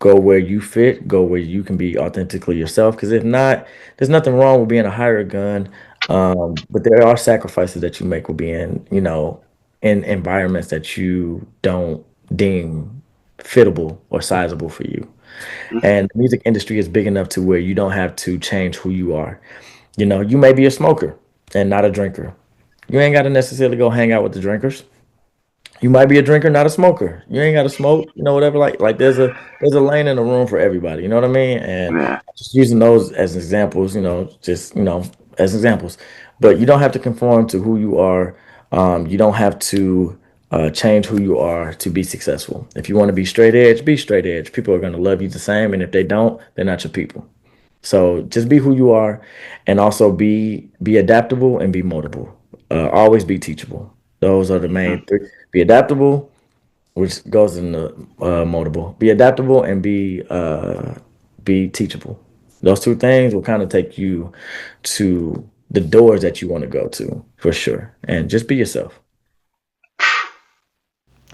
Speaker 2: Go where you fit, go where you can be authentically yourself. Because if not, there's nothing wrong with being a hired gun. But there are sacrifices that you make with being, in environments that you don't deem fittable or sizable for you. And the music industry is big enough to where you don't have to change who you are. You may be a smoker and not a drinker. You ain't got to necessarily go hang out with the drinkers. You might be a drinker, not a smoker. You ain't got to smoke, whatever. Like there's a lane in the room for everybody. You know what I mean? And
Speaker 1: Yeah.
Speaker 2: just using those as examples, just as examples. But you don't have to conform to who you are. You don't have to change who you are to be successful. If you want to be straight edge, be straight edge. People are going to love you the same, and if they don't, they're not your people. So just be who you are, and also be adaptable and be moldable. Always be teachable. Those are the main three. Be adaptable, which goes in the moldable. Be adaptable and be teachable. Those two things will kind of take you to the doors that you want to go to for sure. And just be yourself.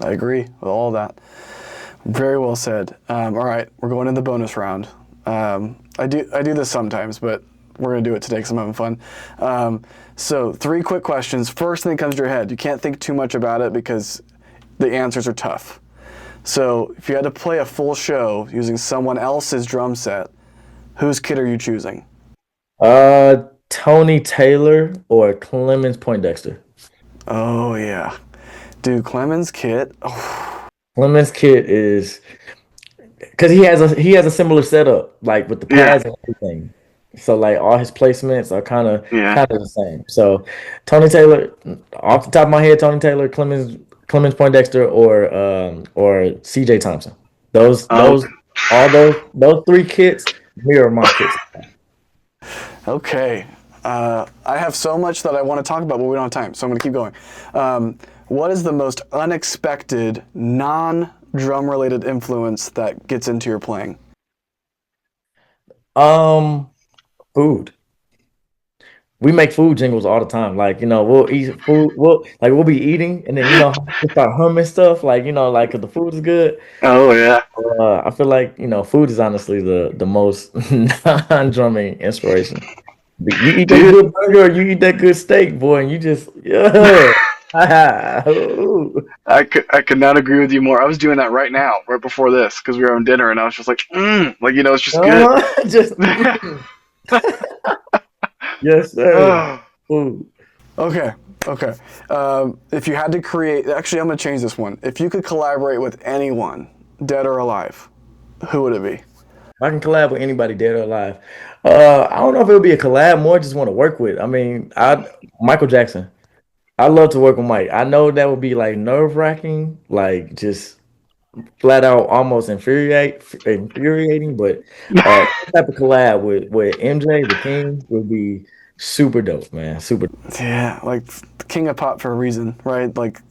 Speaker 1: I agree with all of that. Very well said. All right, we're going to the bonus round. I do this sometimes, but we're going to do it today because I'm having fun. So three quick questions. First thing that comes to your head. You can't think too much about it because the answers are tough. So if you had to play a full show using someone else's drum set, whose kit are you choosing?
Speaker 2: Tony Taylor or Clemens Poindexter.
Speaker 1: Oh yeah, dude, Clemens kit. Oh,
Speaker 2: Clemens kit is because he has a similar setup, like with the
Speaker 1: yeah,
Speaker 2: pads and everything. So like all his placements are kind of
Speaker 1: yeah.
Speaker 2: kind of the same. So Tony Taylor, off the top of my head, Tony Taylor, Clemens Poindexter, or CJ Thompson. Those
Speaker 1: Oh,
Speaker 2: those all those three kits mirror my kits.
Speaker 1: okay. I have so much that I want to talk about, but we don't have time, so I'm going to keep going. What is the most unexpected, non-drum related influence that gets into your playing?
Speaker 2: Um, Food. We make food jingles all the time. Like, we'll eat food. We'll be eating, and then we start humming stuff. Like, like 'cause the food is good.
Speaker 1: Oh yeah.
Speaker 2: I feel like food is honestly the most non-drumming inspiration. You eat that
Speaker 1: Dude,
Speaker 2: good burger, or you eat that good steak, boy, and you just yeah. Ooh.
Speaker 1: I could not agree with you more. I was doing that right now, right before this, because we were having dinner, and I was just like, like it's just good.
Speaker 2: Just yes, sir.
Speaker 1: Oh.
Speaker 2: Food.
Speaker 1: Okay, okay. If you had to create, actually, I'm going to change this one. If you could collaborate with anyone, dead or alive, who would it be?
Speaker 2: I can collab with anybody dead or alive. I don't know if it would be a collab, more just want to work with. I mean, I Michael Jackson. I love to work with Mike. I know that would be like nerve wracking, like just flat out almost infuriating, but some type of collab with MJ, the King, would be super dope, man. Super.
Speaker 1: Yeah, like the king of pop for a reason, right? Like,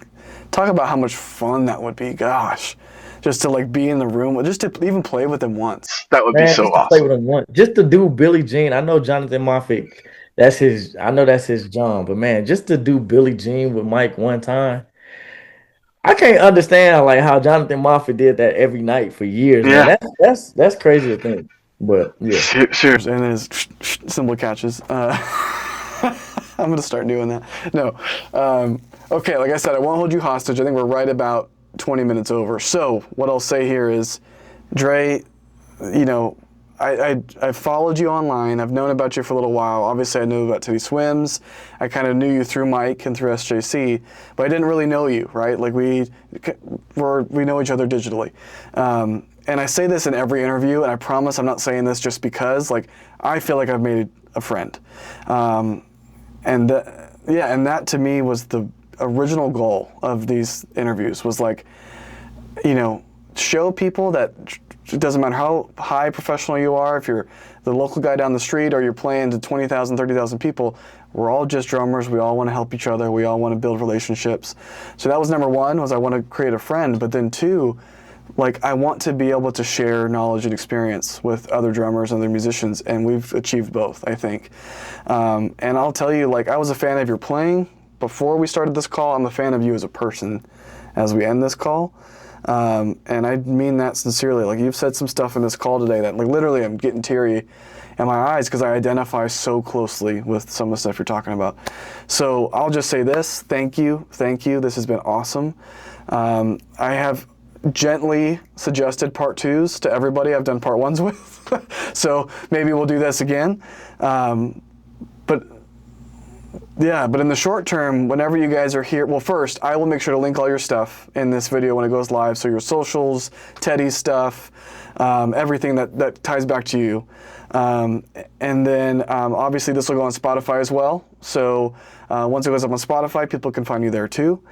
Speaker 1: talk about how much fun that would be. Gosh, just to like be in the room, just to even play with him once. That would be
Speaker 2: Man,
Speaker 1: so
Speaker 2: just to play
Speaker 1: awesome.
Speaker 2: with him once, just to do Billie Jean. I know Jonathan Moffett, that's his. I know that's his John, but man, just to do Billie Jean with Mike one time, I can't understand like how Jonathan Moffett did that every night for years, man.
Speaker 1: Yeah,
Speaker 2: That's crazy to think, but yeah.
Speaker 1: sure. And his cymbal catches. I'm gonna start doing that. No. Okay, like I said, I won't hold you hostage. I think we're right about 20 minutes over. So what I'll say here is, Dre, you know, I followed you online. I've known about you for a little while. Obviously, I knew about Teddy Swims. I kind of knew you through Mike and through SJC, but I didn't really know you, right? Like we know each other digitally. And I say this in every interview, and I promise I'm not saying this just because, like, I feel like I've made a friend. And that to me was the original goal of these interviews, was like, show people that it doesn't matter how high professional you are, if you're the local guy down the street or you're playing to 20,000, 30,000 people, we're all just drummers. We all want to help each other. We all want to build relationships. So that was number one, was I want to create a friend. But then two, like, I want to be able to share knowledge and experience with other drummers and other musicians, and we've achieved both, I think. And I'll tell you, like, I was a fan of your playing before we started this call. I'm a fan of you as a person as we end this call. And I mean that sincerely. Like, you've said some stuff in this call today that, like, literally I'm getting teary in my eyes because I identify so closely with some of the stuff you're talking about. So I'll just say this: thank you, thank you. This has been awesome. I have gently suggested part twos to everybody I've done part ones with. So maybe we'll do this again. But yeah, but in the short term, whenever you guys are here, well, first, I will make sure to link all your stuff in this video when it goes live. So your socials, Teddy's stuff, everything that ties back to you. And then obviously this will go on Spotify as well. So once it goes up on Spotify, people can find you there too.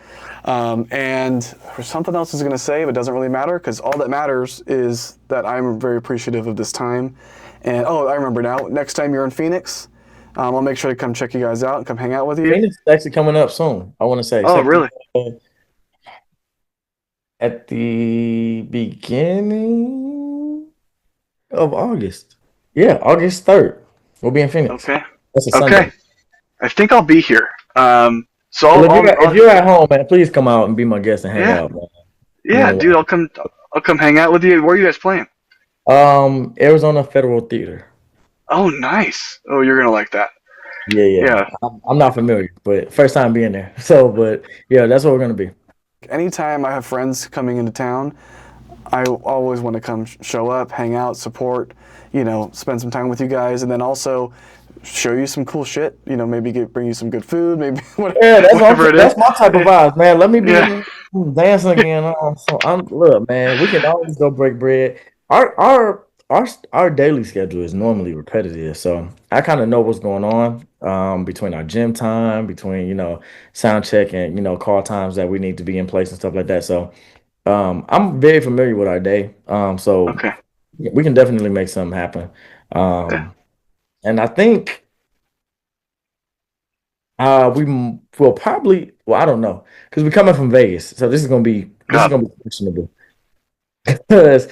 Speaker 1: And there's something else I was going to say, but it doesn't really matter, because all that matters is that I'm very appreciative of this time. And oh, I remember now. Next time you're in Phoenix, I'll make sure to come check you guys out and come hang out with you.
Speaker 2: Phoenix is actually coming up soon. I want to say
Speaker 1: Oh, really?
Speaker 2: at the beginning of August. Yeah, August 3rd. We'll be in Phoenix.
Speaker 1: Okay.
Speaker 2: That's a
Speaker 1: Okay.
Speaker 2: Sunday.
Speaker 1: I think I'll be here. So
Speaker 2: Well, if you're at home, man, please come out and be my guest and hang
Speaker 1: yeah,
Speaker 2: out, man.
Speaker 1: yeah, dude, I'll come. I'll come hang out with you. Where are you guys playing?
Speaker 2: Arizona Federal Theater.
Speaker 1: Oh, nice. Oh, you're gonna like that.
Speaker 2: Yeah, yeah.
Speaker 1: Yeah.
Speaker 2: I'm not familiar, but first time being there. So, but yeah, that's what we're gonna be.
Speaker 1: Anytime I have friends coming into town, I always want to come show up, hang out, support, spend some time with you guys, and then also show you some cool shit. Maybe bring you some good food, maybe
Speaker 2: Yeah,
Speaker 1: whatever it is.
Speaker 2: that's my type of vibe, man. Let me be
Speaker 1: Yeah.
Speaker 2: dancing again. So look, man, we can always go break bread. Our daily schedule is normally repetitive, so I kind of know what's going on between our gym time, between sound check and call times that we need to be in place and stuff like that. So I'm very familiar with our day. So
Speaker 1: Okay.
Speaker 2: we can definitely make something happen.
Speaker 1: Yeah.
Speaker 2: And I think will probably. Well, I don't know because we're coming from Vegas, so this is
Speaker 3: Got
Speaker 2: gonna be questionable. Because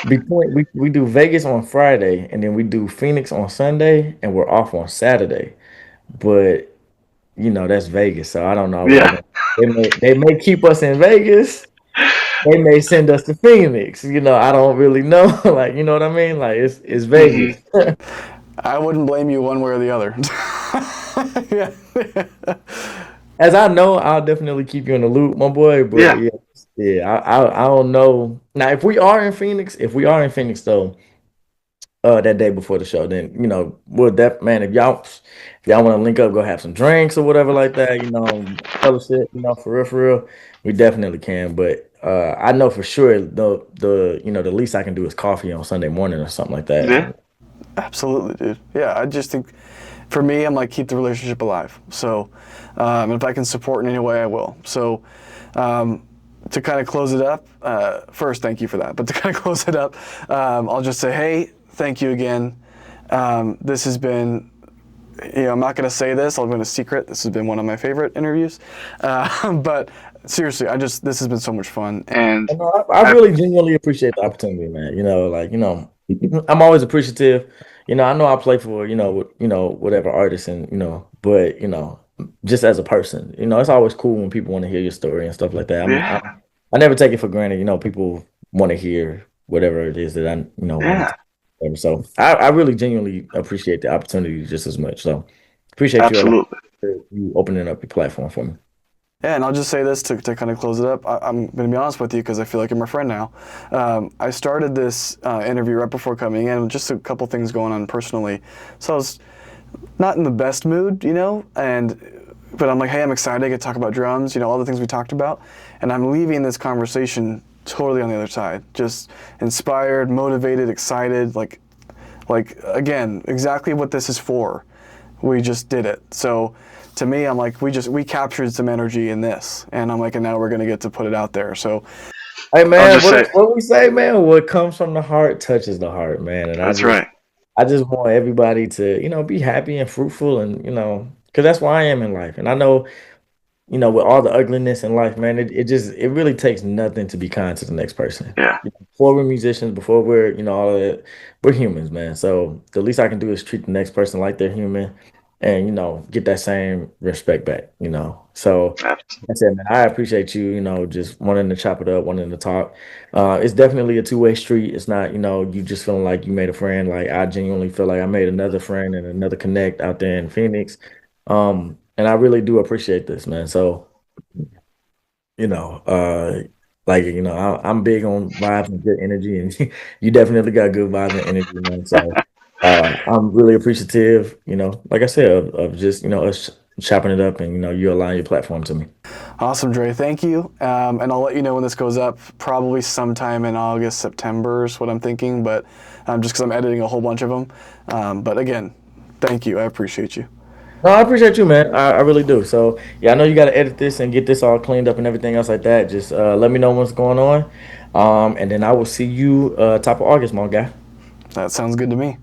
Speaker 2: between we do Vegas on Friday and then we do Phoenix on Sunday and we're off on Saturday. But that's Vegas, so I don't know.
Speaker 3: it. Yeah.
Speaker 2: They may keep us in Vegas. They may send us to Phoenix. I don't really know. Like, you know what I mean? Like it's
Speaker 3: Hmm.
Speaker 2: Vegas.
Speaker 1: I wouldn't blame you one way or the other. Yeah.
Speaker 2: As I know, I'll definitely keep you in the loop, my boy. But
Speaker 3: Yeah.
Speaker 2: yeah, yeah, I don't know. Now, if we are in Phoenix though, that day before the show, then we'll man, if y'all want to link up, go have some drinks or whatever like that, fellowship, for real, for real, we definitely can. But I know for sure the least I can do is coffee on Sunday morning or something like that.
Speaker 3: Yeah.
Speaker 1: Absolutely, dude. Yeah, I just think for me, I'm like, keep the relationship alive. So, if I can support in any way, I will. So, to kind of close it up, first, thank you for that. But to kind of close it up, I'll just say, hey, thank you again. This has been, I'm not going to say this, I'll go into secret. This has been one of my favorite interviews. But seriously, this has been so much fun.
Speaker 3: And
Speaker 2: No, I
Speaker 3: I,
Speaker 2: really genuinely appreciate the opportunity, man. I'm always appreciative. I know I play for, whatever artist and, but, just as a person, it's always cool when people want to hear your story and stuff like that.
Speaker 3: yeah,
Speaker 2: I never take it for granted, people want to hear whatever it is that I, want
Speaker 3: yeah,
Speaker 2: to tell them. So I really genuinely appreciate the opportunity just as much. So appreciate you a lot
Speaker 3: absolutely.
Speaker 2: for you opening up your platform for me.
Speaker 1: Yeah, and I'll just say this to kind of close it up. I'm going to be honest with you because I feel like you're my friend now. I started this interview right before coming in, just a couple things going on personally. So I was not in the best mood, but I'm like, hey, I'm excited. I get to talk about drums, all the things we talked about. And I'm leaving this conversation totally on the other side, just inspired, motivated, excited, like again, exactly what this is for. We just did it. So to me, I'm like, we captured some energy in this, and I'm like, and now we're gonna get to put it out there. So
Speaker 2: Hey
Speaker 3: I'll
Speaker 2: man,
Speaker 3: just
Speaker 2: what
Speaker 3: say
Speaker 2: what we say, man? What comes from the heart touches the heart, man. And I
Speaker 3: that's
Speaker 2: just
Speaker 3: right.
Speaker 2: I just want everybody to, be happy and fruitful and, because that's where I am in life. And I know, with all the ugliness in life, man, it really takes nothing to be kind to the next person.
Speaker 3: Yeah,
Speaker 2: Before we're musicians, before we're, all of that, we're humans, man. So the least I can do is treat the next person like they're human and, get that same respect back. So
Speaker 3: abs-
Speaker 2: I said, man, I appreciate you, just wanting to chop it up, wanting to talk. It's definitely a two-way street. It's not, you just feeling like you made a friend. Like I genuinely feel like I made another friend and another connect out there in Phoenix. And I really do appreciate this, man. So, you know, uh, I'm big on vibes and good energy, and you definitely got good vibes and energy, man. So, I'm really appreciative, like I said, of just, us chopping it up and, you allowing your platform to me.
Speaker 1: awesome, Dre. Thank you. And I'll let you know when this goes up. Probably sometime in August, September is what I'm thinking. But just because I'm editing a whole bunch of them. But again, thank you. I appreciate you.
Speaker 2: No, I appreciate you, man. I really do. So, yeah, I know you got to edit this and get this all cleaned up and everything else like that. Just let me know what's going on. And then I will see you top of August, my guy.
Speaker 1: That sounds good to me.